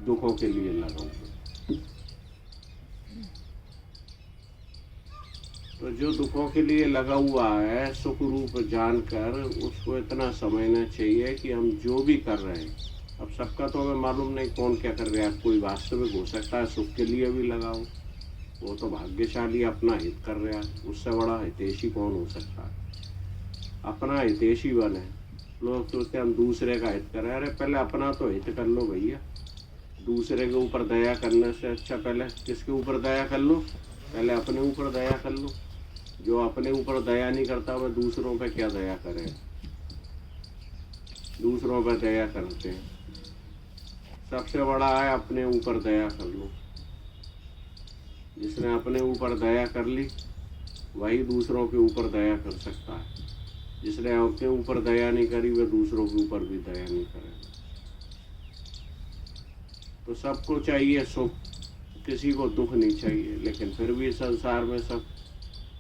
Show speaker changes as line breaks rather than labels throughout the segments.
दुखों के लिए लगा हुआ। तो जो दुखों के लिए लगा हुआ है, सुख रूप जानकर उसको इतना समझना चाहिए कि हम जो भी कर रहे हैं, अब सबका तो हमें मालूम नहीं कौन क्या कर रहा है। कोई वास्तविक हो सकता है सुख के लिए भी लगा हो, वो तो भाग्यशाली अपना हित कर रहा है। उससे बड़ा हितैषी कौन हो सकता है? अपना हितैषी बने। लोग सोचते हैं हम दूसरे का हित करें। अरे पहले अपना तो हित कर लो भैया। दूसरे के ऊपर दया करने से अच्छा पहले किसके ऊपर दया कर लो? पहले अपने ऊपर दया कर लो। जो अपने ऊपर दया नहीं करता वह दूसरों पे क्या दया करे? दूसरों पे दया करते हैं। सबसे बड़ा है अपने ऊपर दया कर लो। जिसने अपने ऊपर दया कर ली वही दूसरों के ऊपर दया कर सकता है। जिसने अपने ऊपर दया नहीं करी वह दूसरों के ऊपर भी दया नहीं करेगा। तो सबको चाहिए सुख, किसी को दुख नहीं चाहिए। लेकिन फिर भी संसार में सब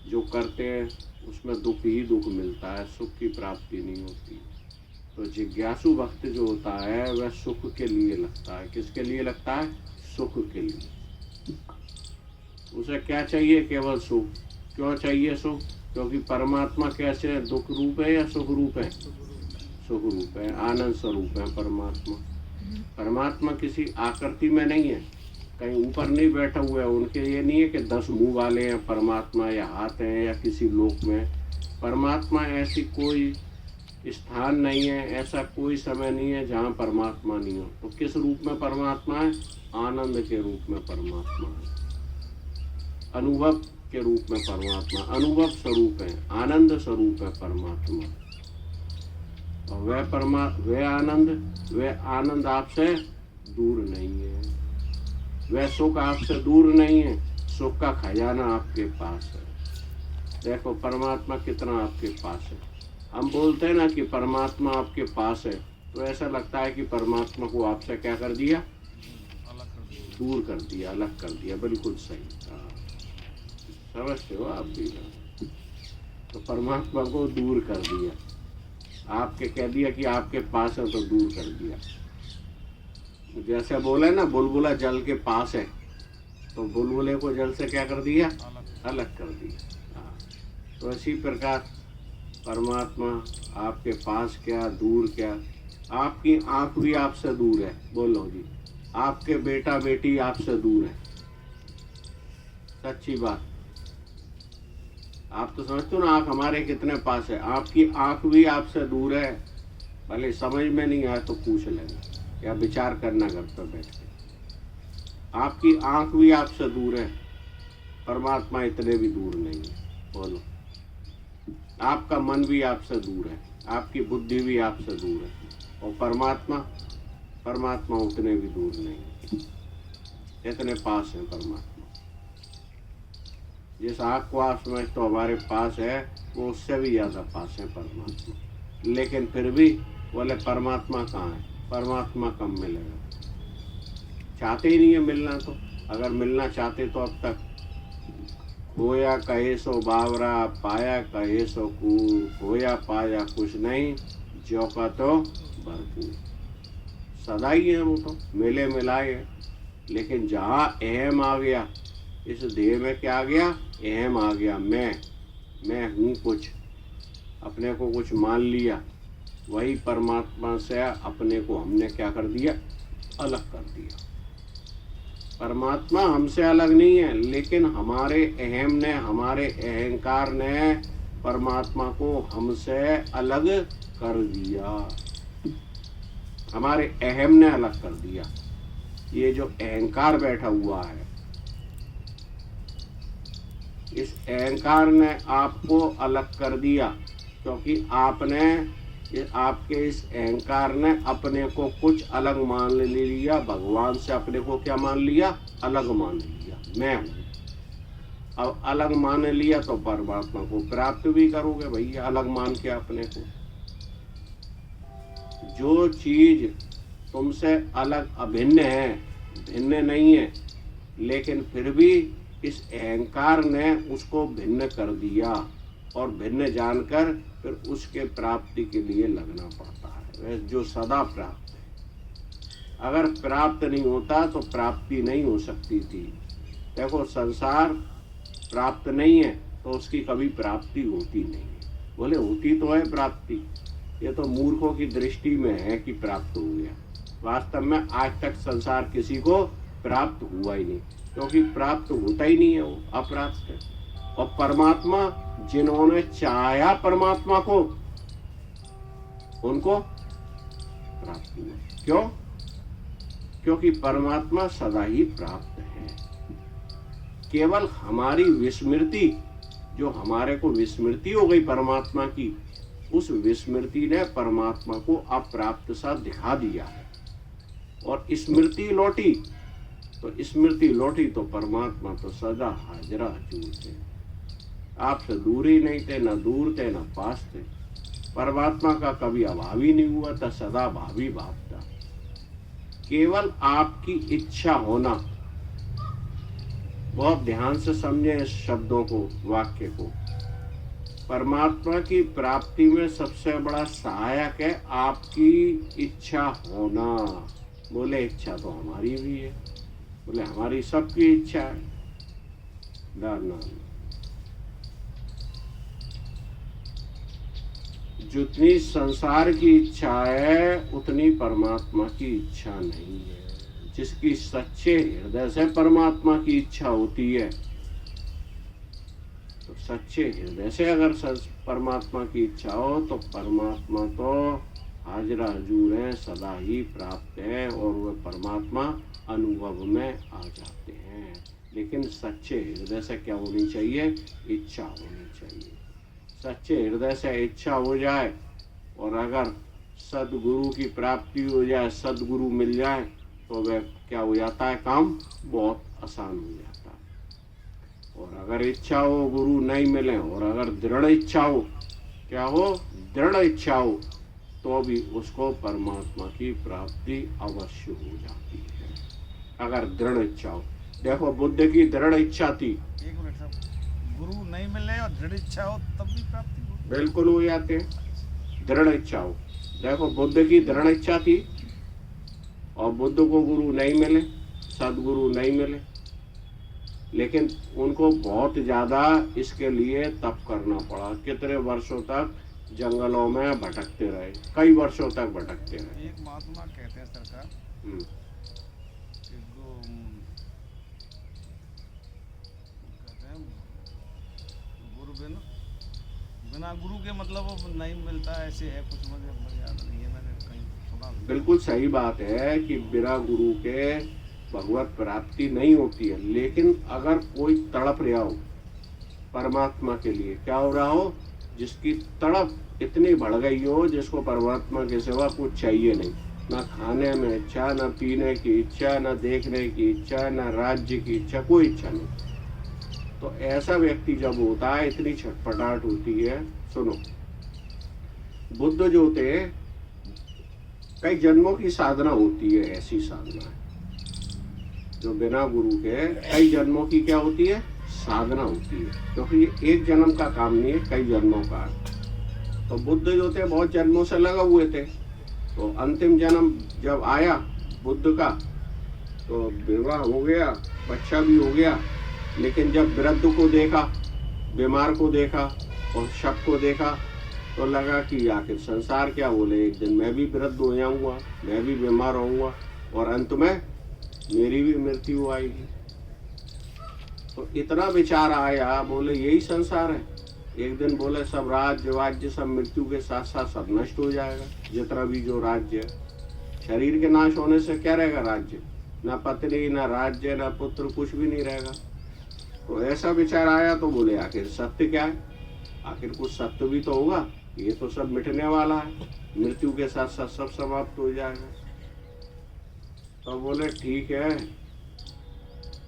जो करते हैं उसमें दुख ही दुख मिलता है, सुख की प्राप्ति नहीं होती। तो जिज्ञासु भक्त जो होता है वह सुख के लिए लगता है। किसके लिए लगता है? सुख के लिए। उसे क्या चाहिए? केवल सुख। क्यों चाहिए सुख? क्योंकि परमात्मा कैसे है? दुख रूप है या सुख रूप है? सुख रूप है, आनंद स्वरूप है परमात्मा। परमात्मा किसी आकृति में नहीं है, कहीं ऊपर नहीं बैठा हुआ है। उनके ये नहीं है कि 10 मुंह वाले हैं परमात्मा, या हाथ हैं, या किसी लोक में। परमात्मा ऐसी कोई स्थान नहीं है, ऐसा कोई समय नहीं है जहाँ परमात्मा नहीं हो। तो किस रूप में परमात्मा है? आनंद के रूप में परमात्मा है, अनुभव के रूप में परमात्मा, अनुभव स्वरूप है, आनंद स्वरूप है परमात्मा। और वह आनंद आपसे दूर नहीं है। वह सुख आपसे दूर नहीं है। सुख का खजाना आपके पास है। देखो परमात्मा कितना आपके पास है। हम बोलते हैं ना कि परमात्मा आपके पास है, तो ऐसा लगता है कि परमात्मा को आपसे क्या कर दिया? दूर कर दिया, अलग कर दिया। बिल्कुल सही। हाँ, समझते हो आप भी? तो परमात्मा को दूर कर दिया। आपके कह दिया कि आपके पास है तो दूर कर दिया। जैसे बोले ना बुलबुला जल के पास है, तो बुलबुले को जल से क्या कर दिया? अलग कर दिया। हाँ, तो इसी प्रकार परमात्मा आपके पास क्या, दूर क्या। आपकी आंख भी आपसे दूर है, बोलो जी। आपके बेटा बेटी आपसे दूर है, सच्ची बात। आप तो समझते हो ना आंख हमारे कितने पास है। आपकी आंख भी आपसे दूर है। भले समझ में नहीं आए तो पूछ लेना या विचार करना घर पर बैठ के। आपकी आंख भी आपसे दूर है, परमात्मा इतने भी दूर नहीं है। बोलो। आपका मन भी आपसे दूर है, आपकी बुद्धि भी आपसे दूर है, और परमात्मा उतने भी दूर नहीं है। इतने पास है परमात्मा। जिस आँख को आप समझते हो हमारे पास है, वो उससे भी ज़्यादा पास है परमात्मा। लेकिन फिर भी बोले परमात्मा कहाँ है? परमात्मा कम मिलेगा। चाहते ही नहीं है मिलना। तो अगर मिलना चाहते तो अब तक खोया कहे सो बावरा, पाया कहे सो कूर, खोया पाया कुछ नहीं, ज्यों का तो भरपूर। सदा ही है वो तो, मिले मिलाए। लेकिन जहाँ अहम आ गया, इस देह में क्या आ गया? अहम आ गया। मैं हूँ कुछ, अपने को कुछ मान लिया। वही परमात्मा से अपने को हमने क्या कर दिया? अलग कर दिया। परमात्मा हमसे अलग नहीं है, लेकिन हमारे अहम ने, हमारे अहंकार ने परमात्मा को हमसे अलग कर दिया। हमारे अहम ने अलग कर दिया। ये जो अहंकार बैठा हुआ है, इस अहंकार ने आपको अलग कर दिया, क्योंकि आपके इस अहंकार ने अपने को कुछ अलग मान लिया। भगवान से अपने को क्या मान लिया? अलग मान लिया। मैं हूँ। अब अलग मान लिया तो परमात्मा को प्राप्त भी करोगे भैया, अलग मान के अपने को। जो चीज तुमसे अलग अभिन्न है, भिन्न नहीं है, लेकिन फिर भी इस अहंकार ने उसको भिन्न कर दिया, और भिन्न जानकर फिर उसके प्राप्ति के लिए लगना पड़ता है, वह जो सदा प्राप्त है। अगर प्राप्त नहीं होता तो प्राप्ति नहीं हो सकती थी। देखो संसार प्राप्त नहीं है तो उसकी कभी प्राप्ति होती नहीं है। बोले होती तो है प्राप्ति, ये तो मूर्खों की दृष्टि में है कि प्राप्त हो गया। वास्तव में आज तक संसार किसी को प्राप्त हुआ ही नहीं, क्योंकि प्राप्त होता ही नहीं है, वो अप्राप्त है। और परमात्मा जिन्होंने चाहा परमात्मा को, उनको प्राप्त हुआ। क्यों? क्योंकि परमात्मा सदा ही प्राप्त है। केवल हमारी विस्मृति, जो हमारे को विस्मृति हो गई परमात्मा की, उस विस्मृति ने परमात्मा को अप्राप्त सा दिखा दिया है। और स्मृति लौटी तो परमात्मा तो सदा हाजरा हजूर थे। आपसे दूर ही नहीं थे, न दूर थे न पास थे। परमात्मा का कभी अभाव ही नहीं हुआ था, सदा भावी भाव था। केवल आपकी इच्छा होना, बहुत ध्यान से समझे इस शब्दों को, वाक्य को। परमात्मा की प्राप्ति में सबसे बड़ा सहायक है आपकी इच्छा होना। बोले इच्छा तो हमारी भी है, बोले हमारी सबकी इच्छा है। ना, जितनी संसार की इच्छा है उतनी परमात्मा की इच्छा नहीं है। जिसकी सच्चे हृदय से परमात्मा की इच्छा होती है, तो सच्चे हृदय से अगर परमात्मा की इच्छा हो तो परमात्मा तो हाजरा हजूर है, सदा ही प्राप्त है, और वह परमात्मा अनुभव में आ जाते हैं। लेकिन सच्चे हृदय से क्या होनी चाहिए? इच्छा होनी चाहिए। सच्चे हृदय से इच्छा हो जाए और अगर सदगुरु की प्राप्ति हो जाए, सदगुरु मिल जाए, तो वह क्या हो जाता है? काम बहुत आसान हो जाता है। और अगर इच्छा हो, गुरु नहीं मिले, और अगर दृढ़ इच्छा हो, क्या हो? दृढ़ इच्छा हो, तो भी उसको परमात्मा की प्राप्ति अवश्य हो जाती है, अगर दृढ़ इच्छा हो। देखो बुद्ध की दृढ़ इच्छा थी।
एक मिनट साहब, गुरु नहीं मिले और दृढ़ इच्छा हो तब भी प्राप्ति हो?
बिल्कुल हो जाते हैं, दृढ़ इच्छा हो। देखो बुद्ध की दृढ़ इच्छा थी और बुद्ध को गुरु नहीं मिले, सदगुरु नहीं मिले, लेकिन उनको बहुत ज़्यादा इसके लिए तप करना पड़ा। कितने वर्षों तक जंगलों में भटकते रहे, कई वर्षों तक भटकते रहे।
एक महात्मा कहते हैं सरकार कि कहते हैं गुरु बिना गुरु के मतलब वो नहीं मिलता, ऐसे है कुछ, मुझे याद नहीं है, मैंने कहीं सुना।
बिल्कुल सही बात है कि बिना गुरु के भगवत प्राप्ति नहीं होती है। लेकिन अगर कोई तड़प रहा हो परमात्मा के लिए, क्या हो रहा हो? जिसकी तड़प इतनी बढ़ गई हो, जिसको परमात्मा के सिवा कुछ चाहिए नहीं, ना खाने में इच्छा, ना पीने की इच्छा, ना देखने की इच्छा, ना राज्य की इच्छा, कोई इच्छा नहीं, तो ऐसा व्यक्ति जब होता है, इतनी छटपटाहट होती है। सुनो, बुद्ध जो थे, कई जन्मों की साधना होती है, ऐसी साधना है जो बिना गुरु के कई जन्मों की क्या होती है? साधना होती है, क्योंकि ये एक जन्म का काम नहीं है, कई जन्मों का है। तो बुद्ध जो थे बहुत जन्मों से लगे हुए थे, तो अंतिम जन्म जब आया बुद्ध का, तो विवाह हो गया, बच्चा भी हो गया, लेकिन जब वृद्ध को देखा, बीमार को देखा और शब को देखा, तो लगा कि आखिर संसार क्या, बोले एक दिन मैं भी वृद्ध हो जाऊंगा, मैं भी बीमार होऊंगा, और अंत में मेरी भी मृत्यु आएगी। तो इतना विचार आया, बोले यही संसार है। एक दिन बोले सब राज्य सब मृत्यु के साथ साथ सब नष्ट हो जाएगा, जितना भी जो राज्य है। शरीर के नाश होने से क्या रहेगा? राज्य, ना पत्नी, ना राज्य, ना पुत्र, कुछ भी नहीं रहेगा। तो ऐसा विचार आया, तो बोले आखिर सत्य क्या है? आखिर कुछ सत्य भी तो होगा, ये तो सब मिटने वाला है, मृत्यु के साथ साथ सब समाप्त हो जाएगा। तो बोले ठीक है,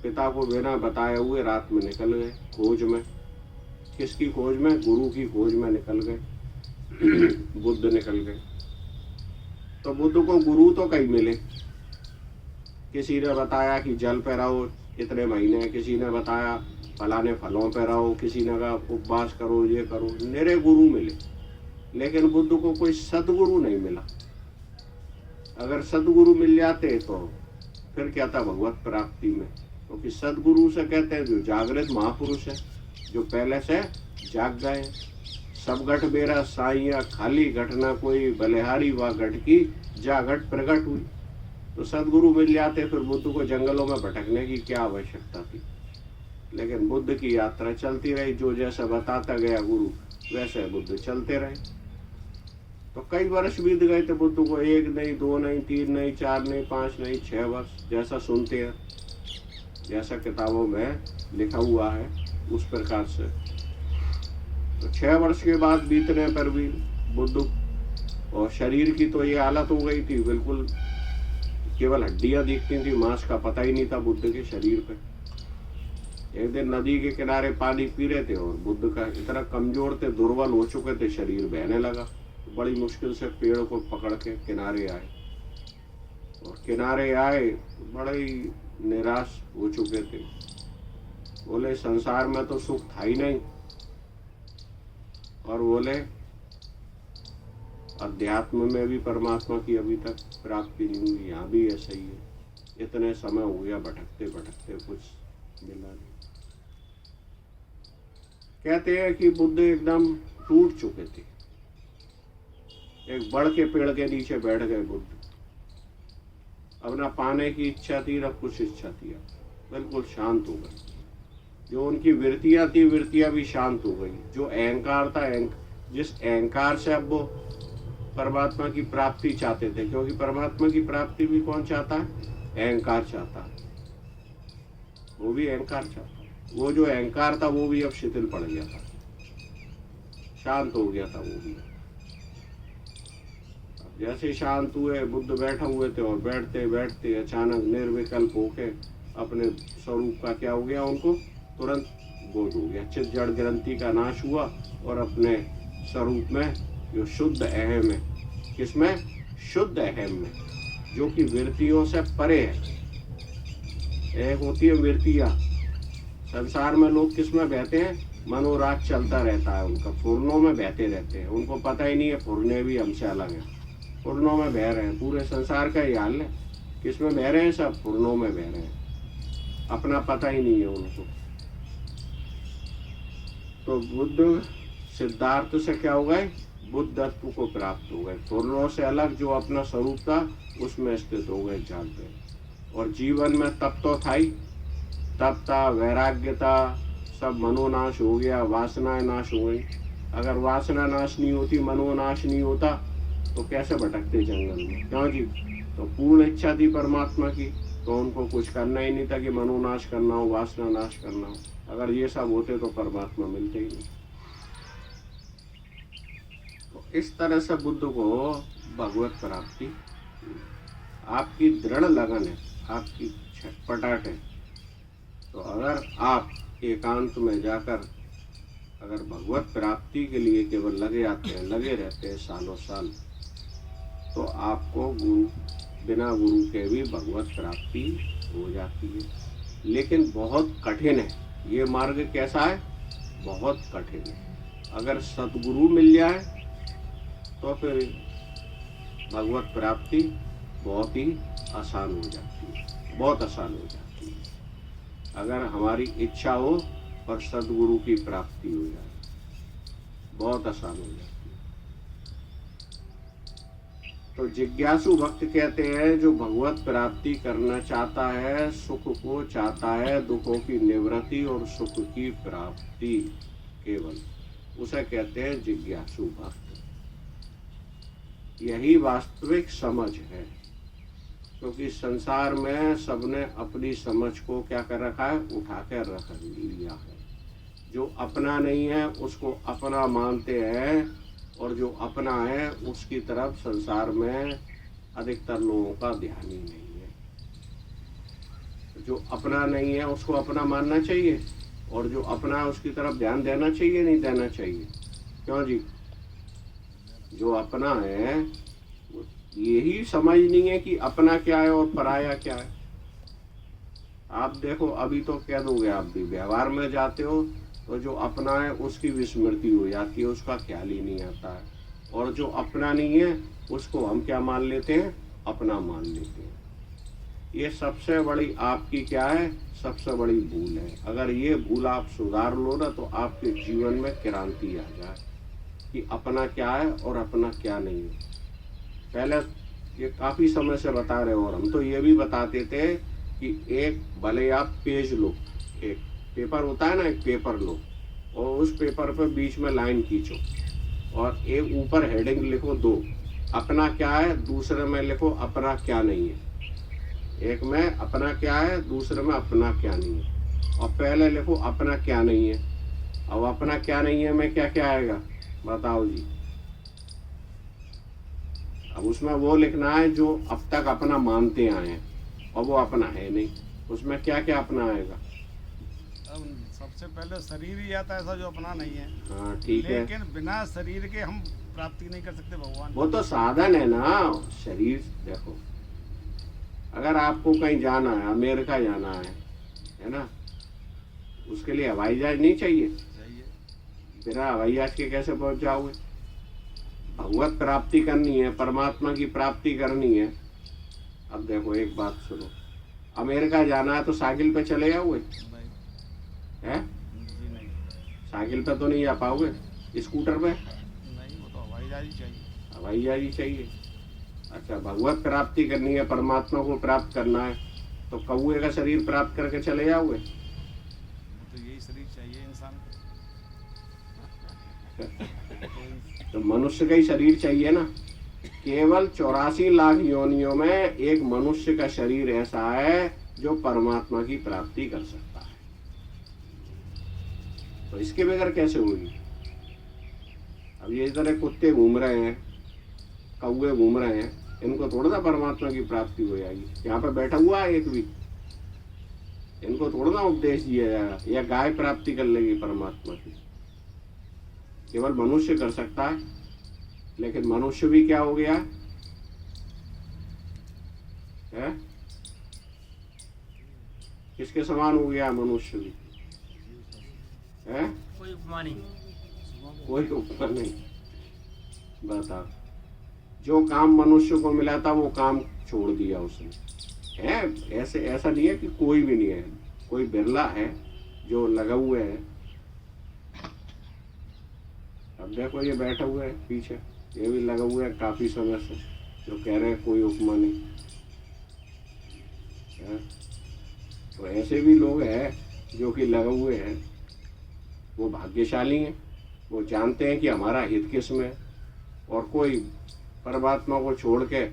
पिता को बिना बताए हुए रात में निकल गए खोज में। किसकी खोज में? गुरु की खोज में निकल गए। बुद्ध निकल गए। तो बुद्ध को गुरु तो कई मिले, किसी ने बताया कि जल पे रहो इतने महीने, किसी ने बताया फलाने फलों पे रहो, किसी ने कहा उपवास करो, ये करो, मेरे गुरु मिले। लेकिन बुद्ध को कोई सदगुरु नहीं मिला। अगर सदगुरु मिल जाते तो फिर क्या था भगवत प्राप्ति में, क्योंकि सदगुरु से कहते हैं जो जागृत महापुरुष है, जो पहले से जाग गए। सब घट बेरा साइया खाली, घटना कोई बलिहारी व घट की जा घट प्रगट हुई। तो सदगुरु मिल जाते फिर बुद्ध को जंगलों में भटकने की क्या आवश्यकता थी। लेकिन बुद्ध की यात्रा चलती रही, जो जैसा बताता गया गुरु वैसे बुद्ध चलते रहे। तो कई वर्ष बीत गए थे बुद्ध को, 1 नहीं 2 नहीं 3 नहीं 4 नहीं 5 नहीं 6 वर्ष, जैसा सुनते हैं, जैसा किताबों में लिखा हुआ है उस प्रकार से। तो 6 वर्ष के बाद बीतने पर भी बुद्ध और शरीर की तो ये हालत हो गई थी, बिल्कुल केवल हड्डियां दिखती थी, मांस का पता ही नहीं था बुद्ध के शरीर पे। एक दिन नदी के किनारे पानी पी रहे थे और बुद्ध का इतना कमजोर थे, दुर्बल हो चुके थे, शरीर बहने लगा। तो बड़ी मुश्किल से पेड़ को पकड़ के किनारे आए, और किनारे आए बड़े ही निराश हो चुके थे। बोले संसार में तो सुख था ही नहीं, और बोले अध्यात्म में भी परमात्मा की अभी तक प्राप्ति नहीं हुई, यहाँ भी ऐसा ही है। इतने समय हो गया भटकते भटकते, कुछ मिला नहीं। कहते हैं कि बुद्ध एकदम टूट चुके थे, एक बड़ के पेड़ के नीचे बैठ गए बुद्ध। अब ना पाने की इच्छा थी ना कुछ इच्छा थी, बिल्कुल शांत हो गए। जो उनकी वृत्तियां थी, वृत्तियां भी शांत हो गई। जो अहंकार था, जिस अहंकार से अब वो परमात्मा की प्राप्ति चाहते थे, क्योंकि परमात्मा की प्राप्ति भी कौन चाहता है? अहंकार चाहता है, वो भी अहंकार चाहता है। वो जो अहंकार था वो भी अब शिथिल पड़ गया था, शांत हो गया था वो भी। अब जैसे शांत हुए, बुद्ध बैठे हुए थे, और बैठते बैठते अचानक निर्विकल्प होके अपने स्वरूप का क्या हो गया, उनको तुरंत बोध हो गया। चित्त जड़ ग्रंथि का नाश हुआ, और अपने स्वरूप में जो शुद्ध अहम है, किसमें? शुद्ध अहम में, जो कि वृत्तियों से परे है। एक होती है वृत्तियां, संसार में लोग किसमें बहते हैं? मनोराग चलता रहता है उनका, फुरनों में बहते रहते हैं। उनको पता ही नहीं है फुरने भी हमसे अलग है, फुरनों में बह रहे हैं। पूरे संसार का ये हाल है, किसमें बह रहे हैं? सब फुरनों में बह रहे हैं, अपना पता ही नहीं है उनको। तो बुद्ध सिद्धार्थ से क्या हो गए? बुद्धत्व को प्राप्त हो गए। फुरनों से अलग जो अपना स्वरूप था उसमें स्थित हो गए, जान गए। और जीवन में तप तो था ही, तप था, वैराग्य था, सब मनोनाश हो गया, वासनाएं नाश हो गई। अगर वासना नाश नहीं होती, मनोनाश नहीं होता, तो कैसे भटकते जंगल में? क्यों जी? तो पूर्ण इच्छा थी परमात्मा की, तो उनको कुछ करना ही नहीं था कि मनोनाश करना हो, वासना नाश करना हो। अगर ये सब होते तो परमात्मा मिलते ही नहीं। तो इस तरह से बुद्ध को भगवत प्राप्ति, आपकी दृढ़ लगन है, आपकी छटपटाहट है। तो अगर आप एकांत में जाकर अगर भगवत प्राप्ति के लिए केवल लगे आते हैं, लगे रहते हैं सालों साल, तो आपको बिना गुरु के भी भगवत प्राप्ति हो जाती है। लेकिन बहुत कठिन है ये मार्ग। कैसा है? बहुत कठिन है। अगर सतगुरु मिल जाए तो फिर भगवत प्राप्ति बहुत ही आसान हो जाती है, बहुत आसान हो जाती है। अगर हमारी इच्छा हो और सदगुरु की प्राप्ति हो जाए, बहुत आसान हो जाती है। तो जिज्ञासु भक्त कहते हैं, जो भगवत प्राप्ति करना चाहता है, सुख को चाहता है, दुखों की निवृत्ति और सुख की प्राप्ति केवल, उसे कहते हैं जिज्ञासु भक्त। यही वास्तविक समझ है, क्योंकि संसार में सबने अपनी समझ को क्या कर रखा है? उठा कर रख लिया है। जो अपना नहीं है उसको अपना मानते हैं, और जो अपना है उसकी तरफ संसार में अधिकतर लोगों का ध्यान ही नहीं है। जो अपना नहीं है उसको अपना मानना चाहिए, और जो अपना है उसकी तरफ ध्यान देना चाहिए, नहीं देना चाहिए? क्यों जी? जो अपना है यही समझ नहीं है कि अपना क्या है और पराया क्या है। आप देखो, अभी तो कह दोगे, आप भी व्यवहार में जाते हो तो जो अपना है उसकी विस्मृति हो जाती है, उसका ख्याल ही नहीं आता है। और जो अपना नहीं है उसको हम क्या मान लेते हैं? अपना मान लेते हैं। ये सबसे बड़ी आपकी क्या है, सबसे बड़ी भूल है। अगर ये भूल आप सुधार लो ना, तो आपके जीवन में क्रांति आ जाए कि अपना क्या है और अपना क्या नहीं है। पहले ये काफ़ी समय से बता रहे हो, और हम तो ये भी बताते थे कि एक भले आप पेज लो, एक पेपर होता है ना, एक पेपर लो और उस पेपर पे बीच में लाइन खींचो और एक ऊपर हेडिंग लिखो दो, अपना क्या है, दूसरे में लिखो अपना क्या नहीं है। एक में अपना क्या है, दूसरे में अपना क्या नहीं है, और पहले लिखो अपना क्या नहीं है। अब अपना क्या नहीं है में क्या क्या आएगा बताओ जी। अब उसमें वो लिखना है जो अब तक अपना मानते आए हैं और वो अपना है नहीं, उसमें क्या क्या अपना आएगा।
अब सबसे पहले शरीर ही आता है ऐसा जो अपना नहीं है।
हाँ ठीक है,
लेकिन बिना शरीर के हम प्राप्ति नहीं कर सकते भगवान।
वो तो साधन है ना। शरीर देखो, अगर आपको कहीं जाना है, अमेरिका जाना है ना, उसके लिए हवाई जहाज नहीं चाहिए। बिना हवाई जहाज के कैसे पहुंच जाओगे। भगवत प्राप्ति करनी है, परमात्मा की प्राप्ति करनी है। अब देखो एक बात सुनो, अमेरिका जाना है तो साइकिल पे चले जाओगे हैं? साइकिल पे तो नहीं जा पाओगे, स्कूटर पे
नहीं, वो तो हवाई जहाज ही चाहिए।
हवाई जहाज ही चाहिए। अच्छा, भगवत प्राप्ति करनी है, परमात्मा को प्राप्त करना है, तो कौए का शरीर प्राप्त करके चले जाओगे।
तो यही शरीर चाहिए इंसान को।
तो मनुष्य का ही शरीर चाहिए ना। केवल 84 लाख योनियों में एक मनुष्य का शरीर ऐसा है जो परमात्मा की प्राप्ति कर सकता है। तो इसके बगैर कैसे होगी। अब ये तरह कुत्ते घूम रहे हैं, कौए घूम रहे हैं, इनको थोड़ा ना परमात्मा की प्राप्ति हो जाएगी। यहाँ पे बैठा हुआ है एक भी, इनको थोड़ा ना उपदेश दिया जाएगा या गाय प्राप्ति कर लेगी परमात्मा की। केवल मनुष्य कर सकता है, लेकिन मनुष्य भी क्या हो गया है, किसके समान हो गया मनुष्य भी है।
कोई उपमा नहीं।
कोई उपमा नहीं। बता, जो काम मनुष्य को मिला था वो काम छोड़ दिया उसने। है ऐसे, ऐसा नहीं है कि कोई भी नहीं है, कोई बिरला है जो लगा हुए है। अब देखो ये बैठा हुआ है पीछे, ये भी लगा हुआ है काफी समय से, जो कह रहे हैं कोई उपमा नहीं है। तो ऐसे भी लोग हैं जो कि लगे हुए हैं, वो भाग्यशाली हैं, वो जानते हैं कि हमारा हित किसमें है, और कोई परमात्मा को छोड़ के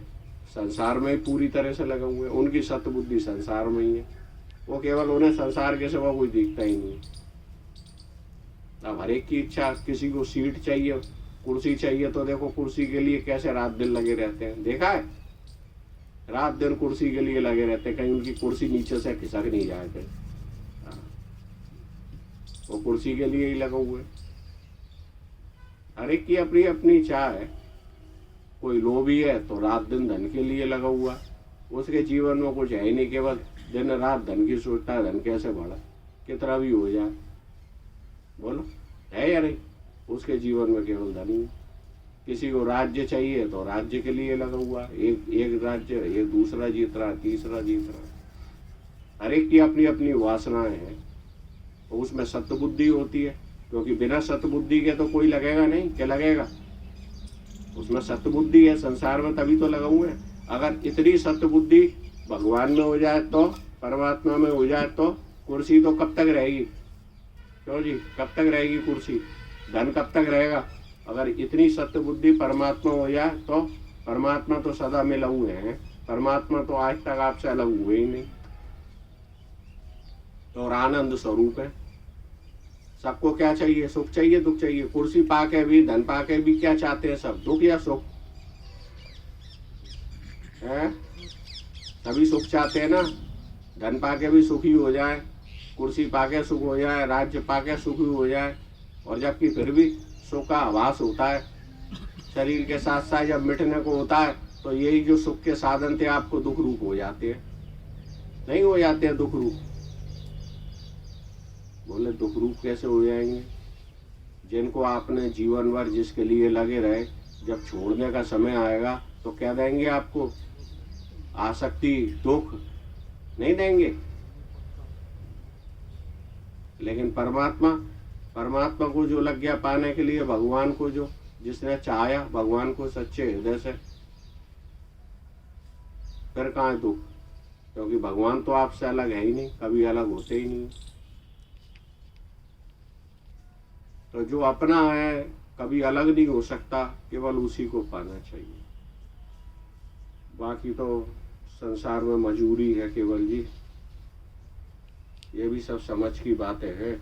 संसार में ही पूरी तरह से लगे हुए हैं। उनकी सत्बुद्धि संसार में ही है, वो केवल उन्हें संसार के सिवा कोई दिखता ही नहीं। अब हर एक की इच्छा, किसी को सीट चाहिए, कुर्सी चाहिए, तो देखो कुर्सी के लिए कैसे रात दिन लगे रहते हैं। देखा है, रात दिन कुर्सी के लिए लगे रहते हैं, कहीं उनकी कुर्सी नीचे से खिसक नहीं जाए कहीं। वो कुर्सी के लिए ही लगे हुए। हर एक की अपनी अपनी चाह है। कोई लोभी है तो रात दिन धन के लिए लगा हुआ, उसके जीवन में कुछ है ही नहीं, केवल दिन रात धन की सोचता है, धन कैसे बढ़ा, कितना भी हो जाए। बोलो है या नहीं, उसके जीवन में केवल धन ही। किसी को राज्य चाहिए तो राज्य के लिए लगा हुआ, एक राज्य, एक दूसरा जीत रहा, तीसरा जीत रहा। हर एक की अपनी अपनी वासनाएं हैं, तो उसमें सत्बुद्धि होती है, क्योंकि बिना सत्बुद्धि के तो कोई लगेगा नहीं। क्या लगेगा, उसमें सत्बुद्धि है संसार में, तभी तो लगा हुए हैं। अगर इतनी सत्बुद्धि भगवान में हो जाए, तो परमात्मा में हो जाए, तो कुर्सी तो कब तक रहेगी। क्यों जी, कब तक रहेगी कुर्सी, धन कब तक रहेगा। अगर इतनी सत्बुद्धि परमात्मा हो जाए, तो परमात्मा तो सदा मिला हुए हैं, परमात्मा तो आज तक आपसे अलग हुए ही नहीं, तो और आनंद स्वरूप है। सबको क्या चाहिए, सुख चाहिए, दुख चाहिए। कुर्सी पाके भी, धन पाके भी क्या चाहते हैं सब, दुख या सुख है। सभी सुख चाहते हैं ना, धन पाके भी सुखी हो जाए, कुर्सी पाके सुख हो जाए, राज्य पाके सुखी हो जाए, और जबकि फिर भी सुख का आभास होता है शरीर के साथ साथ। जब मिटने को होता है तो यही जो सुख के साधन थे आपको दुख रूप हो जाते हैं, नहीं हो जाते हैं दुख रूप। बोले दुख रूप कैसे हो जाएंगे, जिनको आपने जीवन भर जिसके लिए लगे रहे, जब छोड़ने का समय आएगा तो क्या देंगे आपको, आसक्ति दुख नहीं देंगे। लेकिन परमात्मा को जो लग गया पाने के लिए, भगवान को जो जिसने चाहा भगवान को सच्चे हृदय से, फिर कहाँ है दुख? क्योंकि भगवान तो आपसे अलग है ही नहीं, कभी अलग होते ही नहीं। तो जो अपना है कभी अलग नहीं हो सकता, केवल उसी को पाना चाहिए। बाकी तो संसार में मजबूरी है केवल जी, ये भी सब समझ की बातें हैं।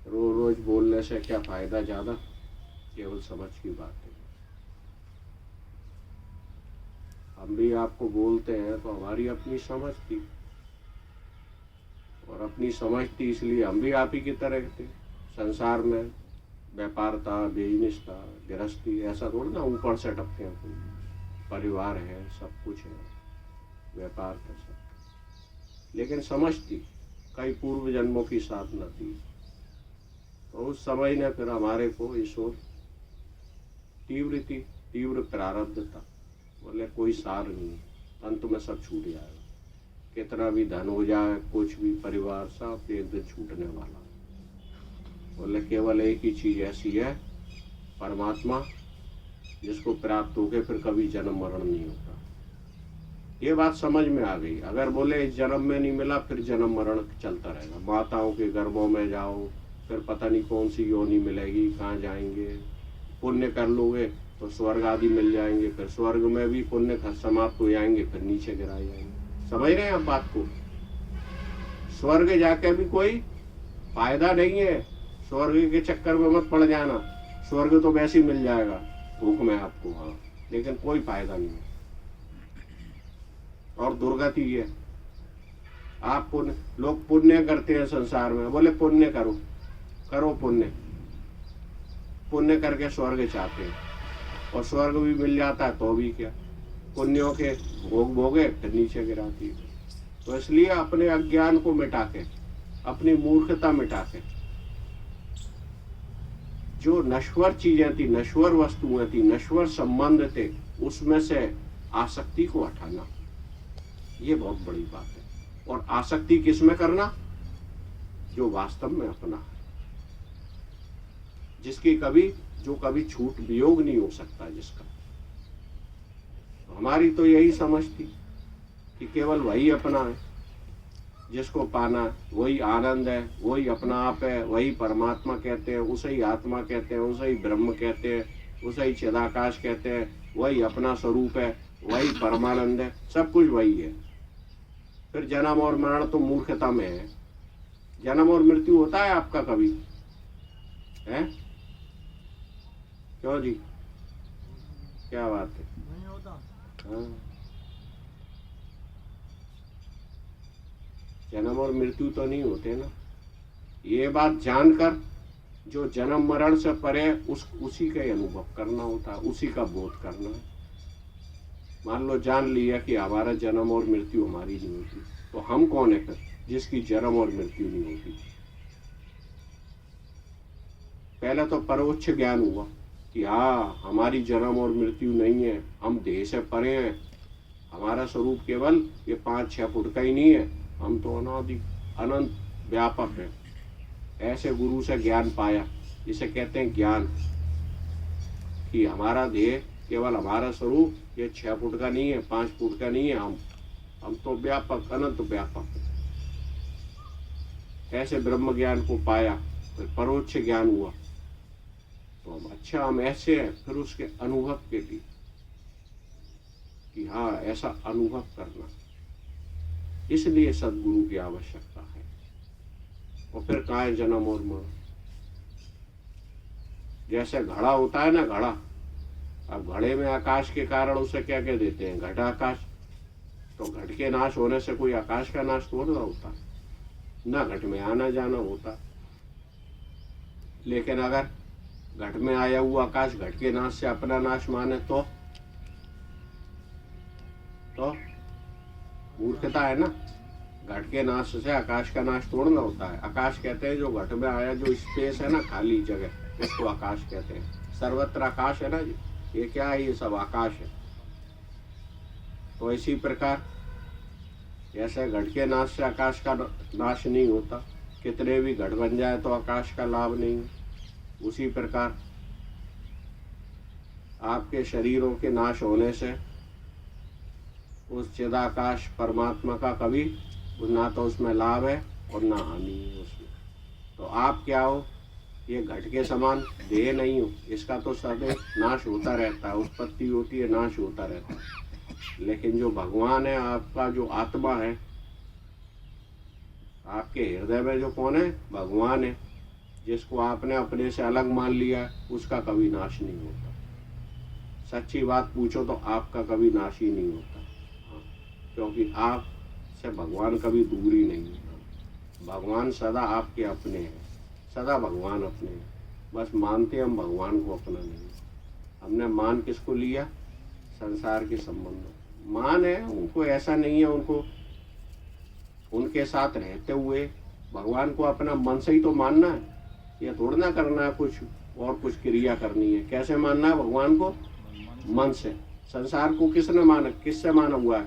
रोज रोज बोलने से क्या फायदा ज्यादा, केवल समझ की बात है। हम भी आपको बोलते हैं तो हमारी अपनी समझ थी, और अपनी समझ थी इसलिए हम भी आप ही की तरह थे। संसार में व्यापार था, बिजनेस था, गृहस्थी, ऐसा थोड़ा ना ऊपर से टपके हैं। कोई परिवार है, सब कुछ है, व्यापार था सब। लेकिन समझ थी, कई पूर्व जन्मों की साधना थी। तो उस समय ने फिर हमारे को ईश्वर तीव्र प्रारब्ध था। बोले कोई सार नहीं, अंत में सब छूट जाएगा। कितना भी धन हो जाए, कुछ भी, परिवार सब एक दिन छूटने वाला। बोले केवल एक ही चीज ऐसी है, परमात्मा, जिसको प्राप्त होके फिर कभी जन्म मरण नहीं होता। ये बात समझ में आ गई। अगर बोले इस जन्म में नहीं मिला, फिर जन्म मरण चलता रहेगा। माताओं के गर्भों में जाओ, फिर पता नहीं कौन सी योनि मिलेगी, कहाँ जाएंगे। पुण्य कर लोगे तो स्वर्ग आदि मिल जाएंगे, फिर स्वर्ग में भी पुण्य समाप्त हो जाएंगे, फिर नीचे गिराए जाएंगे। समझ रहे हैं आप बात को? स्वर्ग जाके भी कोई फायदा नहीं है। स्वर्ग के चक्कर में मत पड़ जाना, स्वर्ग तो वैसे ही मिल जाएगा भूख में आपको, हाँ, लेकिन कोई फायदा नहीं है। और दुर्गति है। आप पुण्य, लोग पुण्य करते हैं संसार में, बोले पुण्य करो पुण्य करके स्वर्ग चाहते हैं, और स्वर्ग भी मिल जाता है तो भी क्या, पुण्यों के भोग भोगे फिर नीचे गिराती है। तो इसलिए अपने अज्ञान को मिटा के, अपनी मूर्खता मिटा के, जो नश्वर चीजें थी, नश्वर वस्तुएं थी, नश्वर संबंध थे, उसमें से आसक्ति को हटाना, ये बहुत बड़ी बात है। और आसक्ति किस में करना? जो वास्तव में अपना है, जिसकी जो कभी छूट वियोग नहीं हो सकता जिसका। तो हमारी तो यही समझ थी कि केवल वही अपना है, जिसको पाना है, वही आनंद है, वही अपना आप है, वही परमात्मा कहते हैं, उसे ही आत्मा कहते हैं, उसे ही ब्रह्म कहते हैं, उसे ही चिदाकाश कहते हैं, वही अपना स्वरूप है, वही परमानंद है, सब कुछ वही है। फिर जन्म और मरण तो मूर्खता में है। जन्म और मृत्यु होता है आपका कभी? है? क्यों जी, क्या बात है?
नहीं होता।
हाँ, जन्म और मृत्यु तो नहीं होते ना। ये बात जानकर जो जन्म मरण से परे उसी का ही अनुभव करना होता है, उसी का बोध करना है। मान लो जान लिया कि हमारा जन्म और मृत्यु हमारी नहीं होती, तो हम कौन है फिर जिसकी जन्म और मृत्यु नहीं होती? पहले तो परोक्ष ज्ञान हुआ कि हाँ, हमारी जन्म और मृत्यु नहीं है, हम देह से परे हैं, हमारा स्वरूप केवल ये 5-6 फुट का ही नहीं है, हम तो अनादि अनंत व्यापक है। ऐसे गुरु से ज्ञान पाया, जिसे कहते हैं ज्ञान, कि हमारा देह केवल, हमारा स्वरूप ये 6 फुट का नहीं है, 5 फुट का नहीं है, हम तो व्यापक, अनंत व्यापक है। ऐसे ब्रह्म ज्ञान को पाया, फिर परोक्ष ज्ञान हुआ, तो हम ऐसे हैं। फिर उसके अनुभव के लिए कि हाँ, ऐसा अनुभव करना, इसलिए सद्गुरु की आवश्यकता है। और फिर कहाँ है जन्म और मरण? जैसे घड़ा होता है ना, घड़ा, अब घड़े में आकाश के कारण उसे क्या कह देते हैं? घटाकाश। तो घट के नाश होने से कोई आकाश का नाश थोड़ा होता, ना घट में आना जाना होता। लेकिन अगर घट में आया हुआ आकाश घट के नाश से अपना नाश माने तो मूर्खता है ना। घट के नाश से आकाश का नाश तोड़ना होता है। आकाश कहते हैं जो घट में आया, जो स्पेस है ना, खाली जगह, इसको आकाश कहते हैं। सर्वत्र आकाश है ना जी, ये क्या है? ये सब आकाश है। तो इसी प्रकार जैसे घट के नाश से आकाश का नाश नहीं होता, कितने भी घट बन जाए तो आकाश का लाभ नहीं है, उसी प्रकार आपके शरीरों के नाश होने से उस चिदाकाश परमात्मा का कभी ना तो उसमें लाभ है और ना हानि है उसमें। तो आप क्या हो, ये घट के समान देह नहीं हो, इसका तो सदैव नाश होता रहता है, उत्पत्ति होती है, नाश होता रहता है। लेकिन जो भगवान है, आपका जो आत्मा है, आपके हृदय में जो कौन है, भगवान है, जिसको आपने अपने से अलग मान लिया, उसका कभी नाश नहीं होता। सच्ची बात पूछो तो आपका कभी नाश ही नहीं होता। हाँ, क्योंकि आप से भगवान कभी दूर ही नहीं होता। भगवान सदा आपके अपने हैं, सदा भगवान अपने हैं। बस मानते हम भगवान को अपना नहीं। हमने मान किसको लिया, संसार के संबंध मान है उनको, ऐसा नहीं है उनको उनके साथ रहते हुए भगवान को अपना मन से ही तो मानना है, ये थोड़ा ना करना है कुछ और कुछ क्रिया करनी है। कैसे मानना है भगवान को, मन से। संसार को किसने माना, किससे माना हुआ है,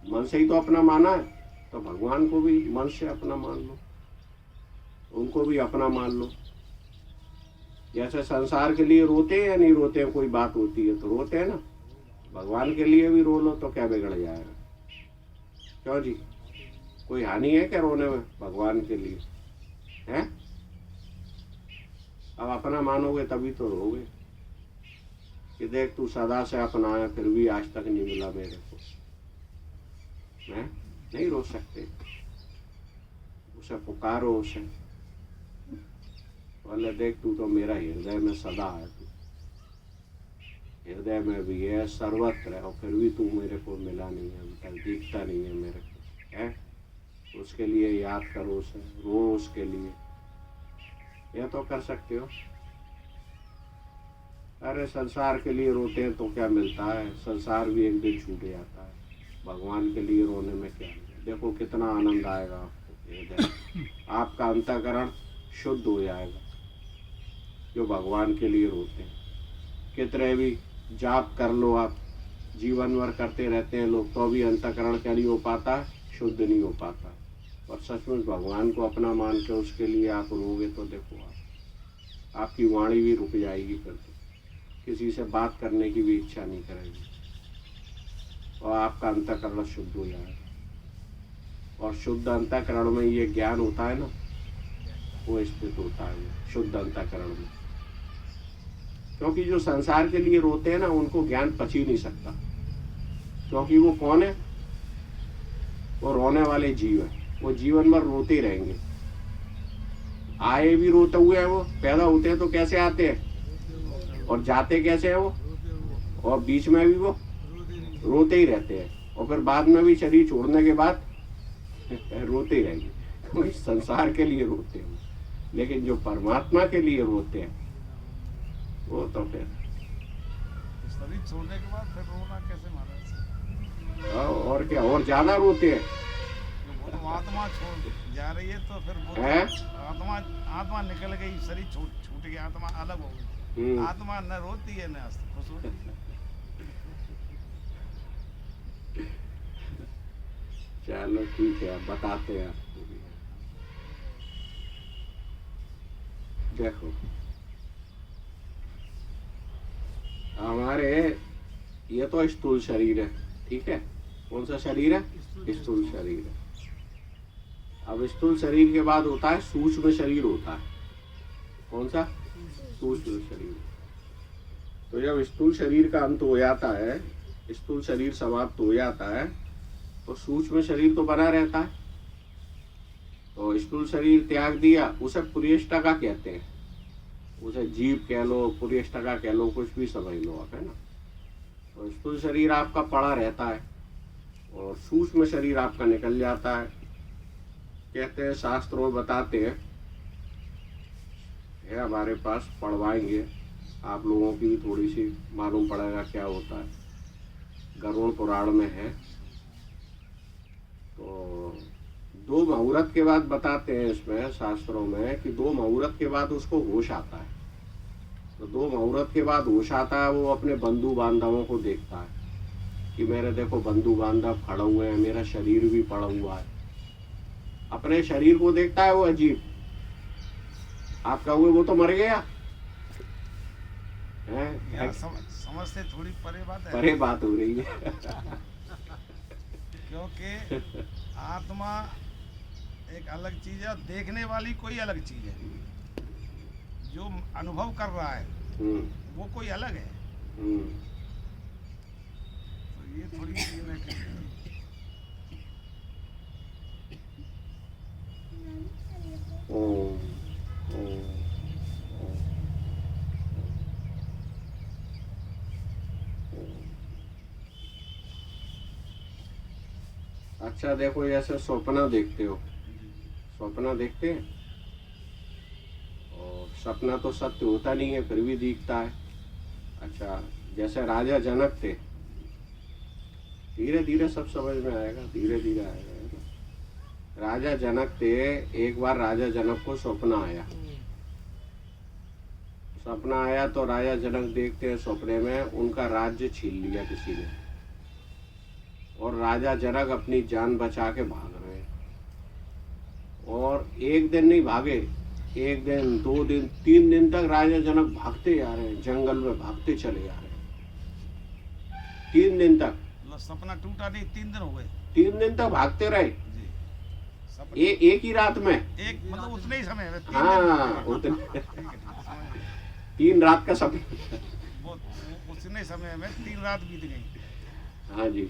मन से ही तो अपना माना है। तो भगवान को भी मन से अपना मान लो, उनको भी अपना मान लो। जैसे संसार के लिए रोते हैं या नहीं रोते हैं, कोई बात होती है तो रोते हैं ना, भगवान के लिए भी रो लो तो क्या बिगड़ जाएगा। क्यों जी, कोई हानि है क्या रोने में भगवान के लिए है? अब अपना मानोगे तभी तो रोगे कि देख तू सदा से अपना है, फिर भी आज तक नहीं मिला मेरे को। मैं नहीं रो सकते, उसे पुकारो, उसे बोले देख तू तो मेरा हृदय में सदा है, तू हृदय में भी है, सर्वत्र है, और फिर भी तू मेरे को मिला नहीं है, अभी तक दिखता नहीं है मेरे को है। उसके लिए याद करो उसे, रो उसके लिए, यह तो कर सकते हो। अरे संसार के लिए रोते हैं तो क्या मिलता है, संसार भी एक दिन छूट जाता है। भगवान के लिए रोने में क्या है, देखो कितना आनंद आएगा आपको, आपका अंतःकरण शुद्ध हो जाएगा। जो भगवान के लिए रोते हैं, कितने भी जाप कर लो आप, जीवन भर करते रहते हैं लोग, तो भी अंतःकरण क्या नहीं हो पाता, शुद्ध नहीं हो पाता। और सचमुच भगवान को अपना मान के उसके लिए आप रोगे तो देखो आपकी वाणी भी रुक जाएगी, फिर तो किसी से बात करने की भी इच्छा नहीं करेगी, और आपका अंतःकरण शुद्ध हो जाएगा। और शुद्ध अंतःकरण में ये ज्ञान होता है ना, वो स्थित होता है शुद्ध अंतःकरण में। क्योंकि जो संसार के लिए रोते हैं ना, उनको ज्ञान पच ही नहीं सकता, क्योंकि वो कौन है, वो रोने वाले जीव है, वो जीवन भर रोते ही रहेंगे। आए भी रोते हुए हैं, वो पैदा होते हैं तो कैसे आते हैं और जाते कैसे हैं वो, और बीच में भी वो रोते ही रहते हैं, और फिर बाद में भी शरीर छोड़ने के बाद रोते ही रहेंगे। क्योंकि संसार के लिए रोते हैं, लेकिन जो परमात्मा के लिए रोते हैं वो तो फिर
शरीर छोड़ने के बाद फिर रोना कैसे महाराज?
और क्या, और ज्यादा रोते हैं।
वो तो आत्मा छोड़ जा रही है, तो फिर वो
है?
आत्मा निकल गई, शरीर छूट गया, आत्मा अलग हो गई। आत्मा न रोती है न खुश होती है।
चलो ठीक है, बताते हैं आपको भी। देखो हमारे ये तो स्थूल शरीर है, ठीक है। कौन सा शरीर है, स्थूल शरीर है। अब स्थूल शरीर के बाद होता है सूक्ष्म शरीर होता है। कौन सा, सूक्ष्म शरीर। तो जब स्थूल शरीर का अंत हो जाता है, स्थूल शरीर समाप्त हो जाता है, तो सूक्ष्म शरीर तो बना रहता है। तो स्थूल शरीर त्याग दिया, उसे पुरेष्टका कहते हैं, उसे जीव कह लो, पुरेष्टका कह लो, कुछ भी समझ लो आप, है ना। तो स्थूल शरीर आपका पड़ा रहता है और सूक्ष्म शरीर आपका निकल जाता है। कहते हैं, शास्त्रों बताते हैं, है हमारे पास, पढ़वाएंगे आप लोगों की भी थोड़ी सी मालूम पड़ेगा क्या होता है। गरुड़ पुराण में है। तो 2 मुहूर्त के बाद बताते हैं इसमें शास्त्रों में कि 2 मुहूर्त के बाद उसको होश आता है। तो 2 मुहूर्त के बाद होश आता है, वो अपने बंधु बांधवों को देखता है कि मेरे देखो बंधु बांधव खड़े हुए हैं, मेरा शरीर भी पड़ा हुआ है। अपने शरीर को देखता है वो अजीब। आप कहोगे वो तो मर गया है,
समझ से थोड़ी परे बात है,
परे बात हो रही है।
क्योंकि आत्मा एक अलग चीज है और देखने वाली कोई अलग चीज है। जो अनुभव कर रहा है वो कोई अलग है। तो ये थोड़ी चीज है कि
अच्छा देखो, जैसे सपना देखते हो, सपना देखते हैं और सपना तो सत्य होता नहीं है फिर भी दिखता है। अच्छा, जैसे राजा जनक थे, धीरे धीरे सब समझ में आएगा, धीरे धीरे आएगा, है ना। राजा जनक थे, एक बार राजा जनक को सपना आया। सपना आया तो राजा जनक देखते हैं सपने में उनका राज्य छीन लिया किसी ने, और राजा जनक अपनी जान बचा के भाग रहे हैं। और एक दिन नहीं भागे, एक दिन, 2 दिन, 3 दिन तक राजा जनक भागते आ रहे हैं, जंगल में भागते चले आ रहे हैं 3 दिन तक।
सपना टूटा नहीं, 3 दिन हो गए,
3 दिन तक भागते रहे जी। एक ही रात में,
एक मतलब उतने ही समय में, 3
हाँ उतने 3 रात का सपना,
वो उतने समय में 3 रात बीत गई।
हाँ जी।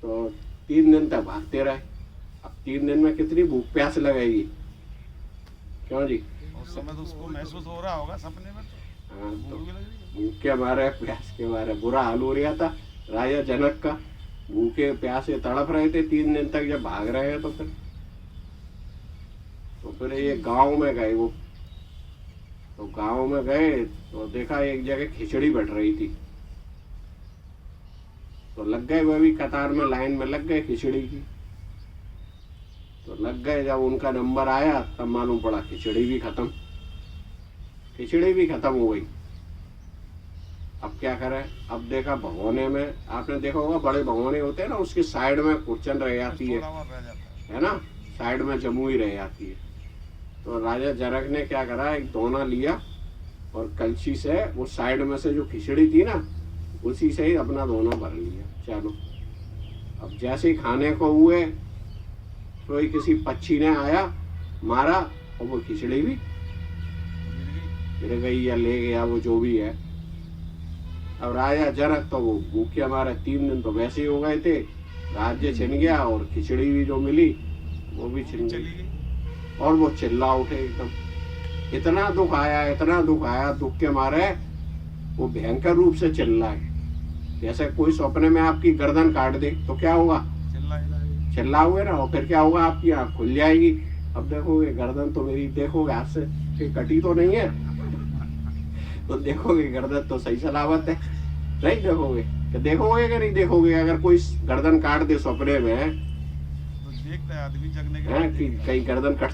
तो 3 दिन तक भागते रहे। अब 3 दिन में कितनी भूख प्यास लगेगी, क्यों जी?
उस समय तो उसको महसूस हो रहा होगा सपने में, तो
हाँ, तो
भूख भी लग रही है।
भूख के मारे, प्यास के मारे बुरा हाल हो रहा था राजा जनक का। भूखे प्यासे तड़प रहे थे 3 दिन तक, जब भाग रहे हैं तो फिर ये गांव में गए वो। तो गांव में गए तो देखा एक जगह खिचड़ी बैठ रही थी, तो लग गए, वह भी कतार में लाइन में लग गए खिचड़ी की। तो लग गए, जब उनका नंबर आया तब मालूम पड़ा खिचड़ी भी खत्म, खिचड़ी भी खत्म हो गई। अब क्या करें? अब देखा भगोने में, आपने देखा होगा बड़े भगोने होते हैं ना, उसकी साइड में कुर्चन रह जाती है ना, साइड में जमुई रह जाती है। तो राजा जनक ने क्या करा, एक दोना लिया और कलछी से वो साइड में से जो खिचड़ी थी ना, उसी से ही अपना दोना भर लिया। चलो, अब जैसे ही खाने को हुए तो ही किसी पक्षी ने आया, मारा, और वो खिचड़ी भी गिर गई या ले गया, वो जो भी है। अब राजा जनक तो वो भूखे मारे 3 दिन तो वैसे ही हो गए थे, राज्य छिन गया और खिचड़ी भी जो मिली वो भी छिन गई। और वो चिल्ला उठे एकदम, इतना दुख आया, इतना दुख आया, दुख के मारे वो भयंकर रूप से चिल्लाए। जैसे कोई सपने में आपकी गर्दन काट दे तो क्या होगा, चिल्लाओगे ना, और फिर क्या होगा, आपकी आँख खुल जाएगी। अब देखोगे गर्दन तो मेरी, देखोगे हाथ से कटी तो नहीं है, तो देखोगे गर्दन तो सही सलामत है। नहीं देखोगे कि देखोगे कि नहीं देखोगे? अगर कोई गर्दन काट दे सपने में
तो देखता है आदमी जगने के
बाद कि कहीं गर्दन कट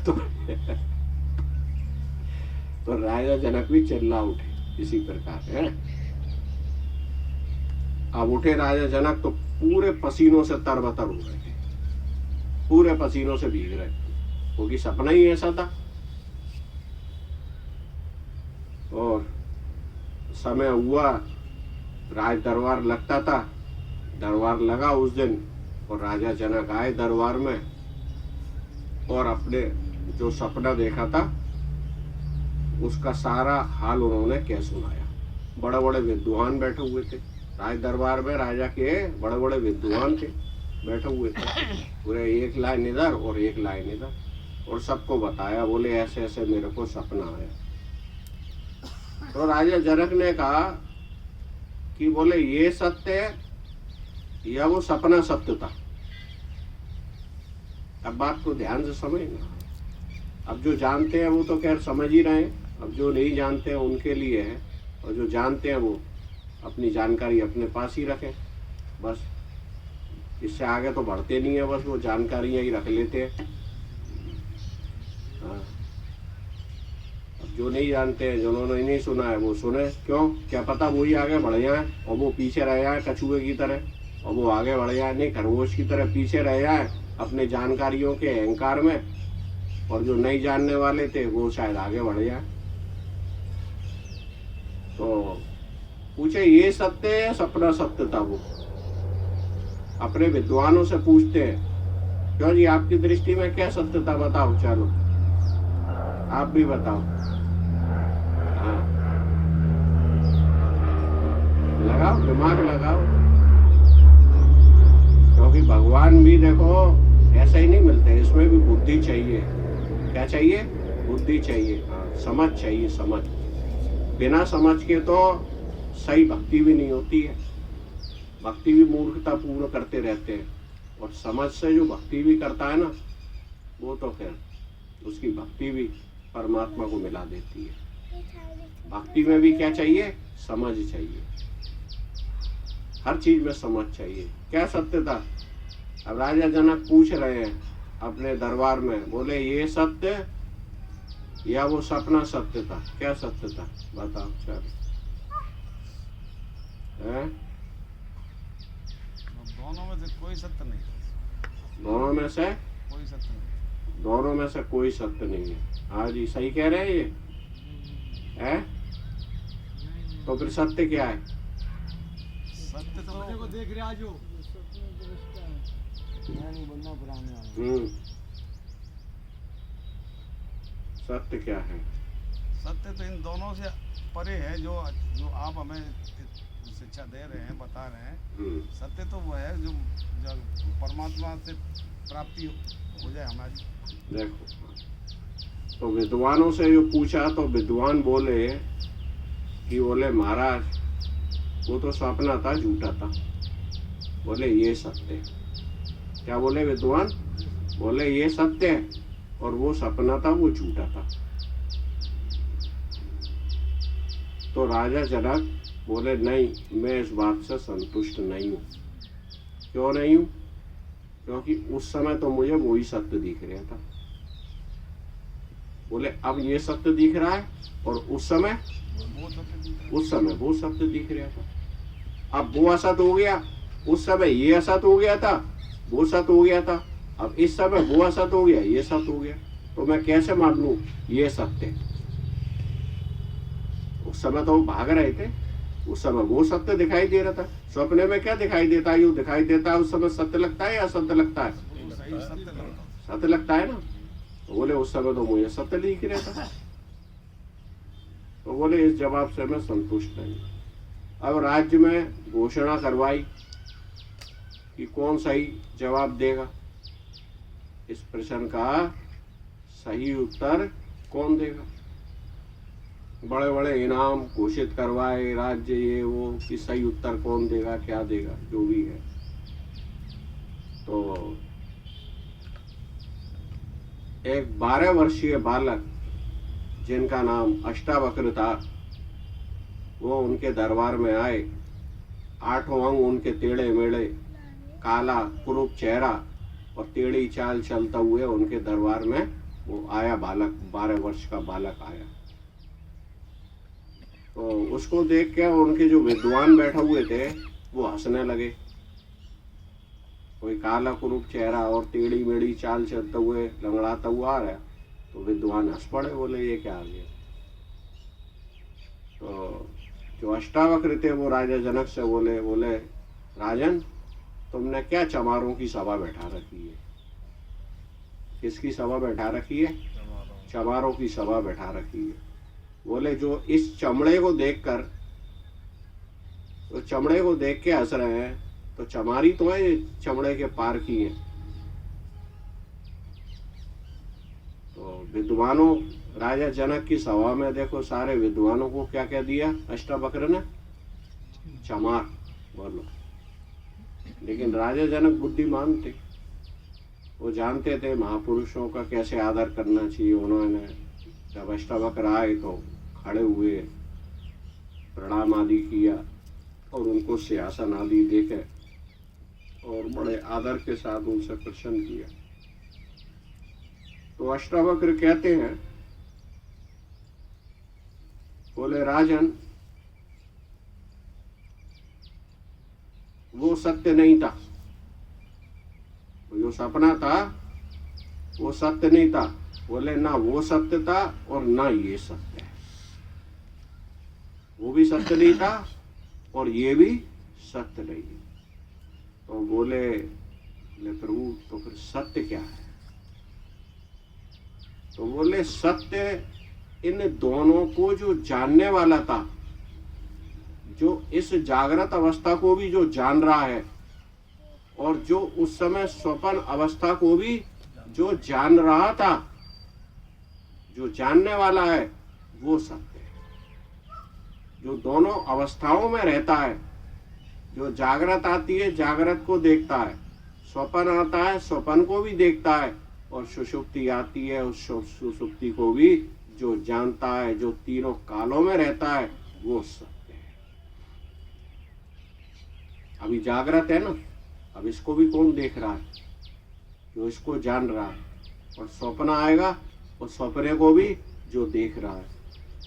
तो राजा जनक भी चिल्ला उठे इसी प्रकार है। अब उठे राजा जनक तो पूरे पसीनों से तरबतर हो गए थे, पूरे पसीनों से भीग रहे, क्योंकि सपना ही ऐसा था। और समय हुआ, राज दरबार लगता था, दरबार लगा उस दिन, और राजा जनक आए दरबार में और अपने जो सपना देखा था उसका सारा हाल उन्होंने कह सुनाया। बड़े बड़े विद्वान बैठे हुए थे राज दरबार में, राजा के बड़े बड़े विद्वान थे बैठे हुए थे, पूरे एक लाइन इधर और एक लाइन इधर, और सबको बताया, बोले ऐसे ऐसे मेरे को सपना आया। तो राजा जनक ने कहा कि बोले ये सत्य है या वो सपना सत्य था? अब बात को ध्यान से समझना। अब जो जानते हैं वो तो खैर समझ ही रहे हैं, अब जो नहीं जानते हैं उनके लिए है, और जो जानते हैं वो अपनी जानकारी अपने पास ही रखें बस, इससे आगे तो बढ़ते नहीं है, बस वो जानकारियां ही रख लेते हैं। हाँ, अब जो नहीं जानते हैं, जिन्होंने नहीं सुना है वो सुने। क्यों? क्या पता वही आगे बढ़ जाए और वो पीछे रह जाए कछुए की तरह, और वो आगे बढ़ जाए नहीं खरगोश की तरह पीछे रह जाए अपने जानकारियों के अहंकार में, और जो नहीं जानने वाले थे वो शायद आगे बढ़ जाए। तो पूछे ये सत्य है, सपना सत्य था? वो अपने विद्वानों से पूछते हैं, क्यों जी आपकी दृष्टि में क्या सत्य था, बताओ, चलो आप भी बताओ। हाँ, लगाओ दिमाग लगाओ, क्योंकि भगवान भी देखो ऐसा ही नहीं मिलते, इसमें भी बुद्धि चाहिए। क्या चाहिए? बुद्धि चाहिए। हाँ, समझ चाहिए, समझ। बिना समझ के तो सही भक्ति भी नहीं होती है, भक्ति भी मूर्खता पूर्ण करते रहते हैं, और समझ से जो भक्ति भी करता है ना, वो तो फिर उसकी भक्ति भी परमात्मा को मिला देती है। भक्ति में भी क्या चाहिए? समझ चाहिए, हर चीज में समझ चाहिए। क्या सत्य था? अब राजा जनक पूछ रहे हैं अपने दरबार में, बोले ये सत्य या वो सपना सत्य था? क्या सत्य था बताओ, चलो।
दोनों में से कोई सत्य नहीं।
दोनों में से
कोई सत्य नहीं।
दोनों में से कोई सत्य नहीं है। हाँ जी, सही कह रहे हैं ये है। तो फिर सत्य क्या है?
सत्य तो
को देख रहे जो
सत्य क्या है?
सत्य तो इन दोनों से परे है, जो जो आप हमें शिक्षा दे रहे हैं, बता रहे हैं। सत्य तो वो है जो परमात्मा से प्राप्ति हो जाए हमारी।
देखो, तो विद्वानों से जो पूछा तो विद्वान बोले कि बोले महाराज वो तो सपना था, झूठा था। बोले ये सत्य है। क्या बोले विद्वान? बोले ये सत्य है, और वो सपना था, वो झूठा था। तो राजा जनक बोले नहीं, मैं इस बात से संतुष्ट नहीं हूं। क्यों नहीं हूं? क्योंकि उस समय तो मुझे वही सत्य दिख रहा था। बोले अब ये सत्य दिख रहा है, और उस समय वो सत्य दिख रहा था। अब वो असत हो गया, उस समय ये असत हो गया था, वो सत हो गया था। अब इस समय वो असत हो गया, ये सत हो गया। तो मैं कैसे मान लूं ये सत्य? उस समय तो वो भाग रहे थे, उस समय वो सत्य दिखाई दे रहा था। सपने में क्या दिखाई देता है? यू दिखाई देता है, उस समय सत्य लगता है या असत्य लगता है? सत्य लगता है ना। तो बोले उस समय तो मुझे सत्य दिख रहा था। तो बोले इस जवाब से मैं संतुष्ट नहीं। अब राज्य में घोषणा करवाई कि कौन सही जवाब देगा, इस प्रश्न का सही उत्तर कौन देगा। बड़े बड़े इनाम घोषित करवाए राज्य, ये वो, कि सही उत्तर कौन देगा, क्या देगा, जो भी है। तो एक 12 वर्षीय बालक जिनका नाम अष्टावक्र था, वो उनके दरबार में आए। 8 अंग उनके टेढ़े मेढ़े, काला कुरूप चेहरा और टेढ़ी चाल चलता हुए उनके दरबार में वो आया बालक, 12 वर्ष का बालक आया। तो उसको देख के उनके जो विद्वान बैठे हुए थे वो हंसने लगे। कोई काला कुरूप चेहरा और टेढ़ी मेढ़ी चाल चलते हुए, लंगड़ाता हुआ आ रहा, तो विद्वान हंस पड़े, बोले ये क्या आ गया। तो जो अष्टावक्र थे वो राजा जनक से बोले राजन, तुमने क्या चमारों की सभा बैठा रखी है? किसकी सभा बैठा रखी है? चमारों की सभा बैठा रखी है। बोले जो इस चमड़े को देखकर, तो चमड़े को देख के हंस रहे हैं, तो चमारी तो है, चमड़े के पार की है। तो विद्वानों, राजा जनक की सभा में देखो सारे विद्वानों को क्या कह दिया अष्टावक्र ने? चमार। बोलो। लेकिन राजा जनक बुद्धिमान थे, वो जानते थे महापुरुषों का कैसे आदर करना चाहिए। उन्होंने जब अष्टावक्र आए तो खड़े हुए, प्रणाम आदि किया, और उनको सिंहासन आदि देके और बड़े आदर के साथ उनसे प्रसन्न किया। तो अष्टावक्र कहते हैं बोले राजन, वो सत्य नहीं था, जो सपना था वो सत्य नहीं था। बोले ना वो सत्य था और ना ये सत्य है। वो भी सत्य नहीं था और ये भी सत्य नहीं है। तो बोले प्रभु तो फिर सत्य क्या है? तो बोले सत्य इन दोनों को जो जानने वाला था, जो इस जागृत अवस्था को भी जो जान रहा है और जो उस समय स्वप्न अवस्था को भी जो जान रहा था, जो जानने वाला है वो सत्य है। जो दोनों अवस्थाओं में रहता है, जो जागृत आती है जागृत को देखता है, स्वप्न आता है स्वप्न को भी देखता है, और सुषुप्ति आती है उस सुषुप्ति को भी जो जानता है, जो तीनों कालों में रहता है वो सत्य है। अभी जागृत है ना, अब इसको भी कौन देख रहा है? जो इसको जान रहा है। और स्वप्न आएगा और स्वप्ने को भी जो देख रहा है।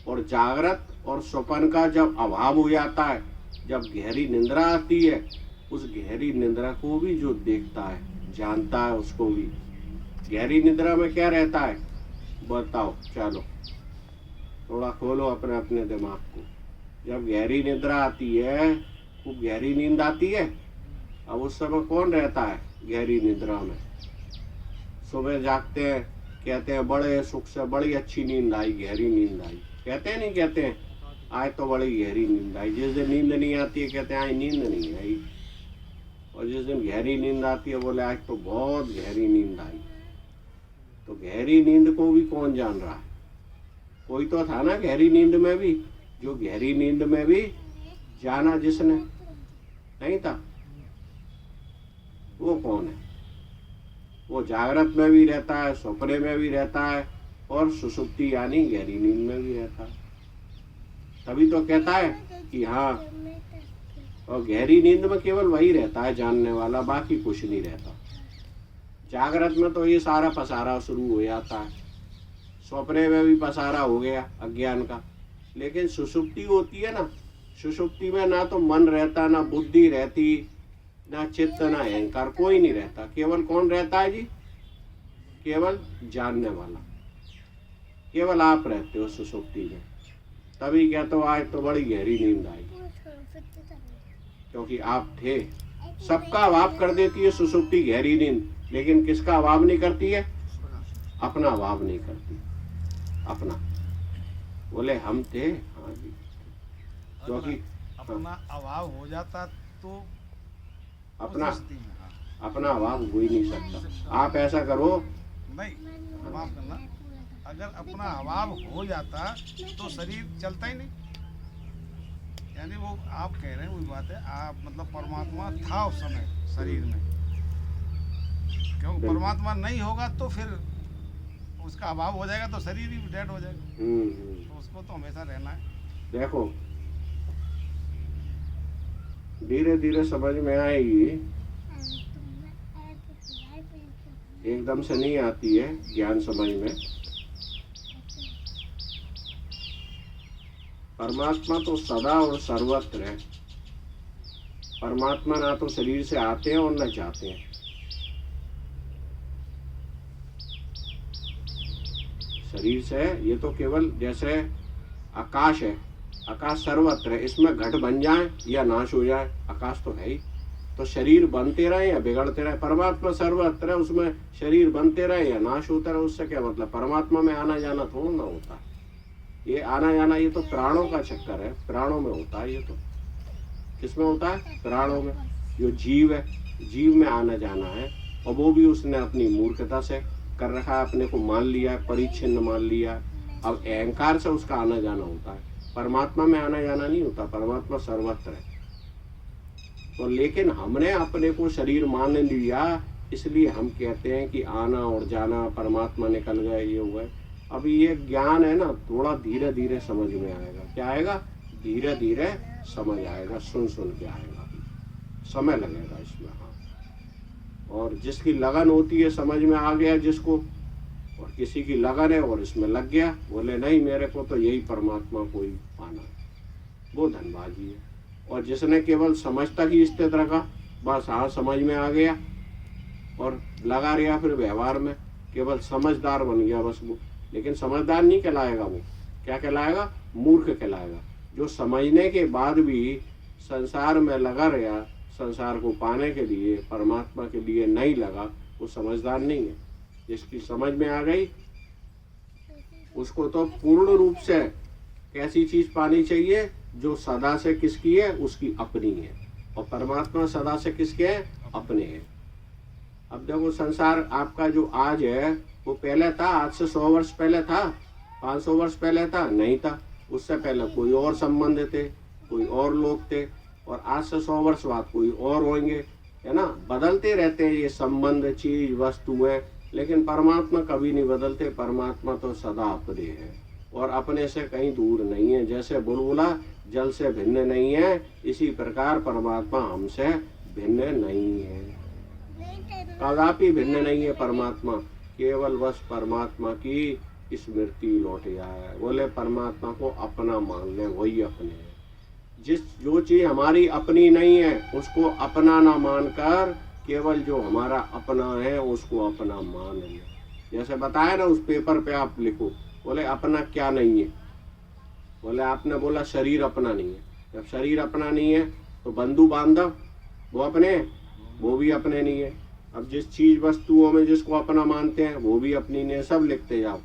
और जागृत और स्वप्न का जब अभाव हो जाता है, जब गहरी निद्रा आती है, उस गहरी निद्रा को भी जो देखता है, जानता है उसको भी। गहरी निद्रा में क्या रहता है बताओ? चलो थोड़ा खोलो अपने अपने दिमाग को। जब गहरी निद्रा आती है, खूब गहरी नींद आती है, अब उस समय कौन रहता है गहरी निद्रा में? सुबह जागते हैं, कहते हैं बड़े सुख से बड़ी अच्छी नींद आई, गहरी नींद आई। कहते हैं नहीं कहते हैं? आज तो बड़ी गहरी नींद आई। जिस दिन नींद नहीं आती है कहते हैं आज नींद नहीं आई। और जिस दिन गहरी नींद आती है बोले आज तो बहुत गहरी नींद आई। तो गहरी नींद को भी कौन जान रहा है? कोई तो था ना गहरी नींद में भी, जो गहरी नींद में भी जाना जिसने, नहीं था? वो कौन है? वो जागृत में भी रहता है, सपने में भी रहता है, और सुषुप्ति यानी गहरी नींद में भी रहता है। तभी तो कहता है कि हाँ, और गहरी नींद में केवल वही रहता है जानने वाला, बाकी कुछ नहीं रहता। जागृत में तो ये सारा पसारा शुरू हो जाता है, सपने में भी पसारा हो गया अज्ञान का। लेकिन सुषुप्ति होती है ना, सुषुप्ति में ना तो मन रहता, ना बुद्धि रहती, ना चित्त, ना अहंकार, कोई नहीं रहता। केवल कौन रहता है जी? केवल जानने वाला, केवल आप रहते हो सुषुप्ति में। तभी कहते हो आज तो बड़ी गहरी नींद आई, क्योंकि आप थे। सबका अभाव कर देती है सुषुप्ति गहरी नींद, लेकिन किसका अभाव नहीं करती है? अपना अभाव नहीं करती, अपना। बोले हम थे, हाँ जी, क्योंकि
अपना अभाव हो जाता तो
अपना अभाव हो ही नहीं सकता। आप ऐसा करो,
नहीं माफ करना, अगर अपना अभाव हो जाता तो शरीर चलता ही नहीं। यानी वो आप कह रहे हैं वही बात है, आप मतलब परमात्मा था उस समय शरीर में, क्योंकि परमात्मा नहीं होगा तो फिर उसका अभाव हो जाएगा तो शरीर ही डेड हो जाएगा। तो उसको तो हमेशा रहना है।
देखो धीरे धीरे समझ में आएगी, एकदम से नहीं आती है ज्ञान समझ में। परमात्मा तो सदा और सर्वत्र है। परमात्मा ना तो शरीर से आते हैं और न जाते हैं। शरीर से ये तो केवल जैसे आकाश है, आकाश सर्वत्र है, इसमें घट बन जाए या नाश हो जाए, आकाश तो है ही। तो शरीर बनते रहे या बिगड़ते रहे, परमात्मा सर्वत्र है, उसमें शरीर बनते रहे या नाश होता रहे, उससे क्या मतलब? परमात्मा में आना जाना थोड़ा ना होता है। ये आना जाना ये तो प्राणों का चक्कर है, प्राणों में होता है। ये तो किसमें होता है? प्राणों में। जो जीव है, जीव में आना जाना है, और वो भी उसने अपनी मूर्खता से कर रखा है, अपने को मान लिया है, परिच्छिन्न मान लिया है। अब अहंकार से उसका आना जाना होता है। परमात्मा में आना जाना नहीं होता, परमात्मा सर्वत्र है। तो लेकिन हमने अपने को शरीर मान लिया, इसलिए हम कहते हैं कि आना और जाना, परमात्मा निकल गए, ये हुआ। अभी ये ज्ञान है ना, थोड़ा धीरे धीरे समझ में आएगा। क्या आएगा? धीरे धीरे समझ आएगा, सुन सुन के आएगा, समय लगेगा इसमें। हाँ, और जिसकी लगन होती है, समझ में आ गया जिसको, और किसी की लगन है और इसमें लग गया, बोले नहीं मेरे को तो यही परमात्मा को ही पाना है, वो धनबाजी है। और जिसने केवल समझ तक ही स्थित रखा, बस हाँ समझ में आ गया और लगा रहा फिर व्यवहार में, केवल समझदार बन गया बस वो, लेकिन समझदार नहीं कहलाएगा, वो क्या कहलाएगा, मूर्ख कहलाएगा। जो समझने के बाद भी संसार में लगा रहा, संसार को पाने के लिए, परमात्मा के लिए नहीं लगा, वो समझदार नहीं है। जिसकी समझ में आ गई उसको तो पूर्ण रूप से कैसी चीज पानी चाहिए, जो सदा से किसकी है, उसकी अपनी है। और परमात्मा सदा से किसके है, अपने है। अब देखो संसार आपका जो आज है वो पहले था, आज से 100 वर्ष पहले था, 500 वर्ष पहले था, नहीं था। उससे पहले कोई और संबंध थे, कोई और लोग थे, और आज से 100 वर्ष बाद कोई और होंगे, है ना। बदलते रहते हैं ये संबंध, चीज, वस्तुएं, लेकिन परमात्मा कभी नहीं बदलते। परमात्मा तो सदा अपने है और अपने से कहीं दूर नहीं है। जैसे बुलबुला जल से भिन्न नहीं है, इसी प्रकार परमात्मा हमसे भिन्न नहीं है, कदापि भिन्न नहीं है परमात्मा। केवल बस परमात्मा की स्मृति लौट जाए, बोले परमात्मा को अपना मान ले, वही अपने है। जो चीज हमारी अपनी नहीं है उसको अपना ना मानकर केवल जो हमारा अपना है उसको अपना मान ले। जैसे बताया ना, उस पेपर पे आप लिखो, बोले अपना क्या नहीं है, बोले आपने बोला शरीर अपना नहीं है। जब शरीर अपना नहीं है तो बंधु बांधव वो अपने, वो भी अपने नहीं है। अब जिस चीज वस्तुओं में जिसको अपना मानते हैं वो भी अपनी नहीं है। सब लिखते जाओ,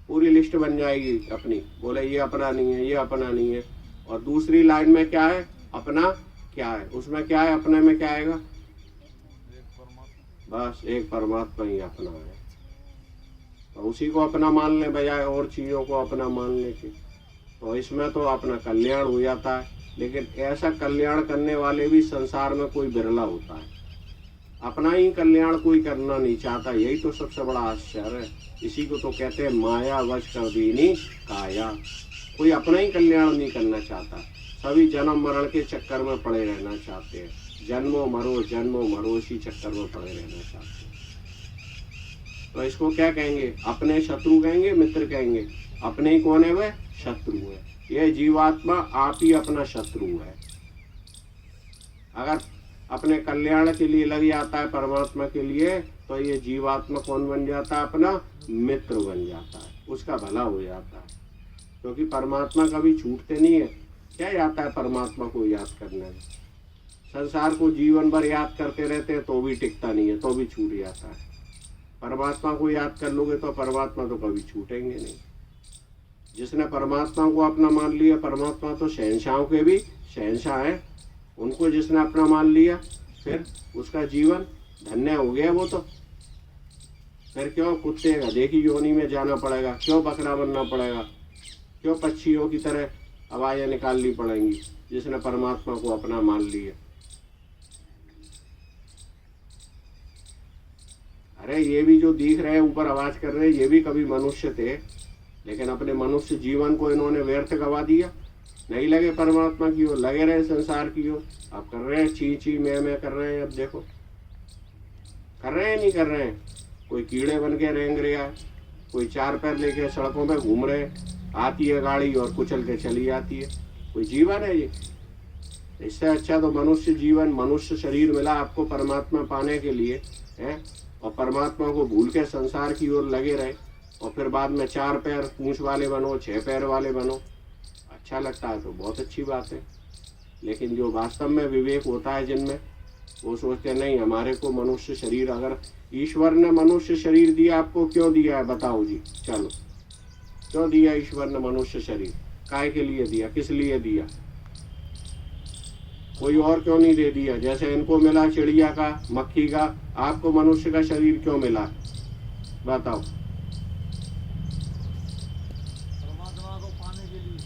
पूरी लिस्ट बन जाएगी अपनी, बोले ये अपना नहीं है, ये अपना नहीं है। और दूसरी लाइन में क्या है, अपना क्या है, उसमें क्या है, अपने में क्या आएगा, बस एक परमात्मा ही अपना है। तो उसी को अपना मान ले बजाय और चीजों को अपना मानने के, तो इसमें तो अपना कल्याण हो जाता है। लेकिन ऐसा कल्याण करने वाले भी संसार में कोई बिरला होता है। अपना ही कल्याण कोई करना नहीं चाहता, यही तो सबसे बड़ा आश्चर्य है। इसी को तो कहते हैं माया वश कर दीनी काया। कोई अपना ही कल्याण नहीं करना चाहता, सभी जन्म मरण के चक्कर में पड़े रहना चाहते हैं। जन्मों मरो इसी चक्कर में पड़े रहना चाहते हैं। तो इसको क्या कहेंगे, अपने शत्रु कहेंगे, मित्र कहेंगे। अपने ही कौन है, वह शत्रु है। यह जीवात्मा आप ही अपना शत्रु है। अगर अपने कल्याण के लिए लग जाता है परमात्मा के लिए, तो ये जीवात्मा कौन बन जाता है, अपना मित्र बन जाता है, उसका भला हो जाता है। क्योंकि परमात्मा कभी छूटते नहीं है। क्या जाता है परमात्मा को याद करने में, संसार को जीवन भर याद करते रहते हैं तो भी टिकता नहीं है, तो भी छूट जाता है। परमात्मा को याद कर लोगे तो परमात्मा तो कभी छूटेंगे नहीं। जिसने परमात्मा को अपना मान लिया, परमात्मा तो शहंशाहों के भी शहंशाह है, उनको जिसने अपना मान लिया फिर उसका जीवन धन्य हो गया। वो तो फिर क्यों कुत्ते गधे की योनि में जाना पड़ेगा, क्यों बकरा बनना पड़ेगा, क्यों पक्षियों की तरह आवाज़ें निकालनी पड़ेंगी, जिसने परमात्मा को अपना मान लिया। अरे ये भी जो दिख रहे हैं ऊपर आवाज कर रहे हैं, ये भी कभी मनुष्य थे, लेकिन अपने मनुष्य जीवन को इन्होंने व्यर्थ गवा दिया। नहीं लगे परमात्मा की ओर, लगे रहे संसार की ओर। अब कर रहे हैं ची ची मैं कर रहे हैं। अब देखो कर रहे हैं नहीं कर रहे हैं, कोई कीड़े बन के रेंग रहा है, कोई 4 पैर लेके सड़कों पे घूम रहे हैं, आती है गाड़ी और कुचल के चली जाती है। कोई जीवन है ये? इससे अच्छा तो मनुष्य जीवन, मनुष्य शरीर मिला आपको परमात्मा पाने के लिए है, और परमात्मा को भूल के संसार की ओर लगे रहे, और फिर बाद में 4 पैर पूंछ वाले बनो, 6 पैर वाले बनो। अच्छा लगता है तो बहुत अच्छी बात है, लेकिन जो वास्तव में विवेक होता है जिनमें, वो सोचते नहीं हमारे को मनुष्य शरीर, अगर ईश्वर ने मनुष्य शरीर दिया आपको, क्यों दिया है बताओ जी, चलो क्यों दिया ईश्वर ने मनुष्य शरीर, काय के लिए दिया, किस लिए दिया? कोई और क्यों नहीं दे दिया? जैसे इनको मिला चिड़िया का, मक्खी का, आपको मनुष्य का शरीर क्यों मिला बताओ?
परमात्मा को पाने के लिए।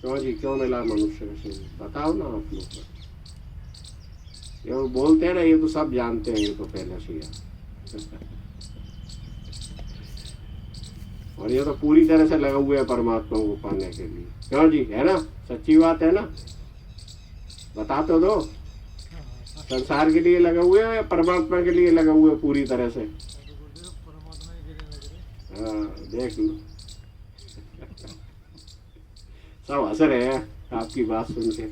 क्यों जी, क्यों मिला मनुष्य का शरीर बताओ ना आप लोग। ये बोलते हैं ना, ये तो सब जानते हैं, ये तो पहले से ही। और ये तो पूरी तरह से लगा हुए है परमात्मा को पाने के लिए। क्यों जी, है ना? सच्ची बात है ना? बता तो दो, संसार के लिए लगे हुए हैं या परमात्मा के लिए लगे हुए पूरी तरह से? हाँ, देख लो सब हंस रहे हैं आपकी बात सुन के।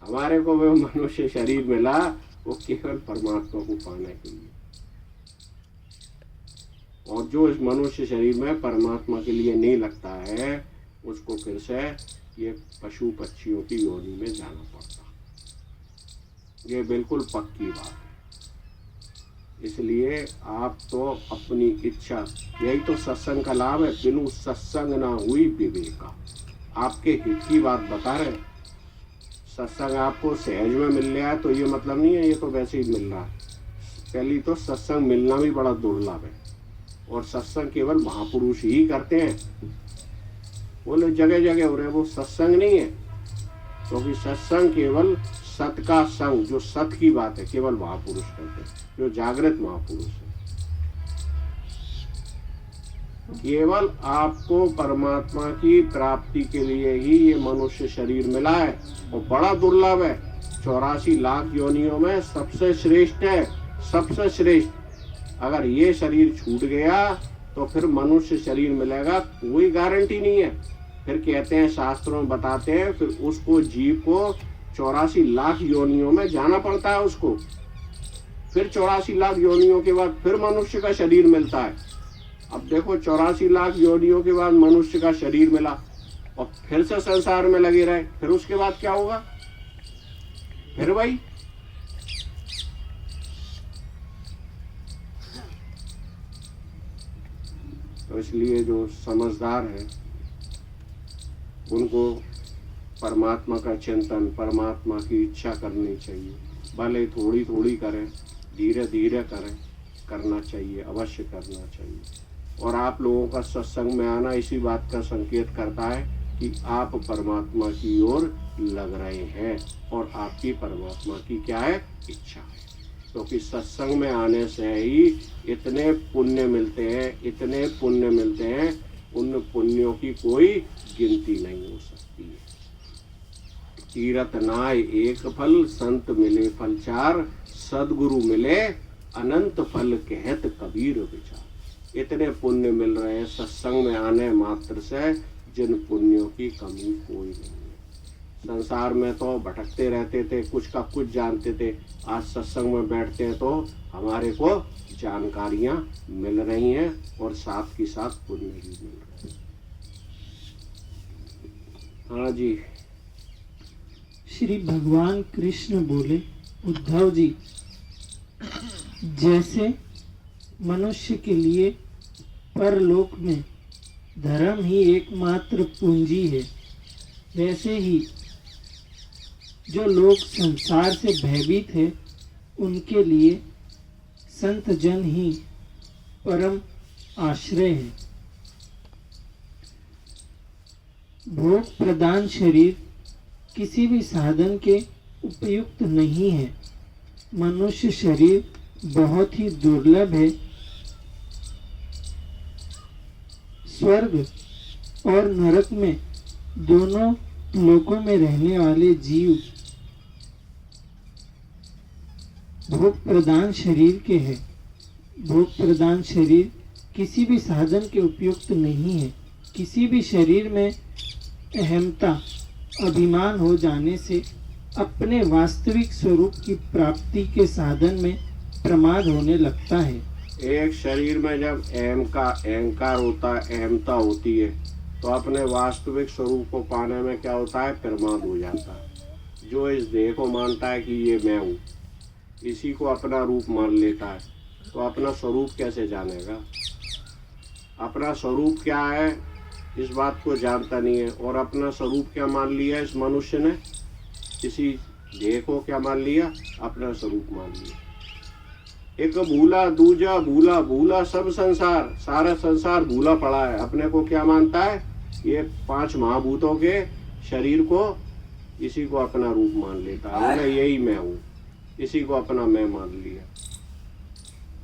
हमारे को वो मनुष्य शरीर मिला वो केवल परमात्मा को पाने के लिए, और जो इस मनुष्य शरीर में परमात्मा के लिए नहीं लगता है उसको फिर से ये पशु पक्षियों की योनि में जाना पड़ता। ये बिल्कुल पक्की बात है। इसलिए आप तो अपनी इच्छा, यही तो सत्संग का लाभ है। बिनु सत्संग ना हुई विवेका। आपके हित की बात बता रहे। सत्संग आपको सहज में मिल रहा है तो ये मतलब नहीं है ये तो वैसे ही मिल रहा है। पहली तो सत्संग मिलना भी बड़ा दुर्लभ है, और सत्संग केवल महापुरुष ही करते हैं। बोले जगह जगह हो रहे, वो सत्संग नहीं है, क्योंकि सत्संग केवल सत का संग, जो सत की बात है, केवल महापुरुष करते हैं, जो जागृत महापुरुष है। केवल आपको परमात्मा की प्राप्ति के लिए ही ये मनुष्य शरीर मिला है, और बड़ा दुर्लभ है। 84 लाख योनियों में सबसे श्रेष्ठ है, सबसे श्रेष्ठ। अगर ये शरीर छूट गया तो फिर मनुष्य शरीर मिलेगा कोई गारंटी नहीं है। फिर कहते हैं, शास्त्रों में बताते हैं, फिर उसको जीव को 84 लाख योनियों में जाना पड़ता है उसको। फिर 84 लाख योनियों के बाद फिर मनुष्य का शरीर मिलता है। अब देखो 84 लाख योनियों के बाद मनुष्य का शरीर मिला और फिर से संसार में लगे रहे, फिर उसके बाद क्या होगा? फिर भाई तो इसलिए जो समझदार है उनको परमात्मा का चिंतन, परमात्मा की इच्छा करनी चाहिए। भले थोड़ी थोड़ी करें, धीरे धीरे करें, करना चाहिए, अवश्य करना चाहिए। और आप लोगों का सत्संग में आना इसी बात का संकेत करता है कि आप परमात्मा की ओर लग रहे हैं, और आपकी परमात्मा की क्या है? इच्छा है। क्योंकि सत्संग में आने से ही इतने पुण्य मिलते हैं, इतने पुण्य मिलते हैं, उन पुण्यों की कोई गिनती नहीं हो सकती है। तीरथ नाय एक फल, संत मिले फल चार, सदगुरु मिले अनंत फल कहत कबीर विचार। इतने पुण्य मिल रहे हैं सत्संग में आने मात्र से, जिन पुण्यों की कमी कोई नहीं है। संसार में तो भटकते रहते थे, कुछ का कुछ जानते थे, आज सत्संग में बैठते हैं तो हमारे को जानकारियां मिल रही हैं, और साथ ही साथ पुण्य भी मिल रहे हैं। हाँ जी।
श्री भगवान कृष्ण बोले, उद्धव जी, जैसे मनुष्य के लिए परलोक में धर्म ही एकमात्र पूंजी है, वैसे ही जो लोग संसार से भयभीत है उनके लिए संत जन ही परम आश्रय है। भोग प्रदान शरीर किसी भी साधन के उपयुक्त नहीं है। मनुष्य शरीर बहुत ही दुर्लभ है। स्वर्ग और नरक में दोनों लोकों में रहने वाले जीव भोग प्रदान शरीर के हैं। भोग प्रदान शरीर किसी भी साधन के उपयुक्त नहीं है। किसी भी शरीर में अहमता, अभिमान हो जाने से अपने वास्तविक स्वरूप की प्राप्ति के साधन में प्रमाद होने लगता है।
एक शरीर में जब अहंकार होता है, अहमता होती है, तो अपने वास्तविक स्वरूप को पाने में क्या होता है? प्रमाद हो जाता है। जो इस देह को मानता है कि ये मैं हूँ, इसी को अपना रूप मान लेता है, तो अपना स्वरूप कैसे जानेगा? अपना स्वरूप क्या है इस बात को जानता नहीं है। और अपना स्वरूप क्या मान लिया इस मनुष्य ने? इसी देह को क्या मान लिया? अपना स्वरूप मान लिया। एक भूला दूजा भूला, भूला सब संसार, सारा संसार भूला पड़ा है। अपने को क्या मानता है? ये 5 महाभूतों के शरीर को, इसी को अपना रूप मान लेता है। बोले यही मैं हूँ, इसी को अपना मैं मान लिया।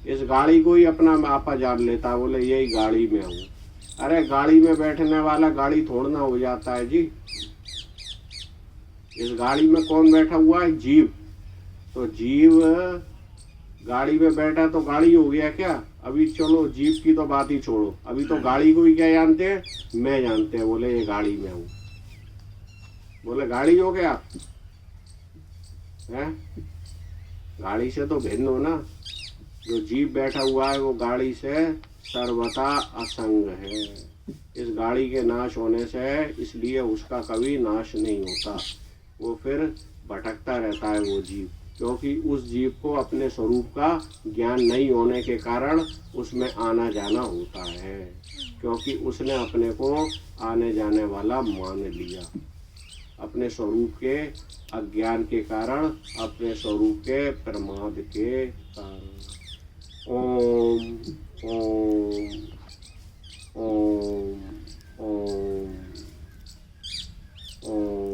इस गाड़ी को ही अपना आपा जान लेता है, बोले यही गाड़ी में हूँ। अरे गाड़ी में बैठने वाला गाड़ी थोड़ना हो जाता है जी। इस गाड़ी में कौन बैठा हुआ है? जीव। तो जीव गाड़ी में बैठा तो गाड़ी हो गया क्या? अभी चलो जीव की तो बात ही छोड़ो, अभी तो गाड़ी को ही क्या जानते हैं? मैं जानते हैं, बोले ये गाड़ी में हूँ। बोले गाड़ी हो गया है? गाड़ी से तो भिन्न हो ना। जो जीव बैठा हुआ है वो गाड़ी से सर्वथा असंग है। इस गाड़ी के नाश होने से इसलिए उसका कभी नाश नहीं होता, वो फिर भटकता रहता है वो जीव, क्योंकि उस जीव को अपने स्वरूप का ज्ञान नहीं होने के कारण उसमें आना जाना होता है, क्योंकि उसने अपने को आने जाने वाला मान लिया अपने स्वरूप के अज्ञान के कारण, अपने स्वरूप के प्रमाद के कारण। ओम ओम ओम ओम ओम।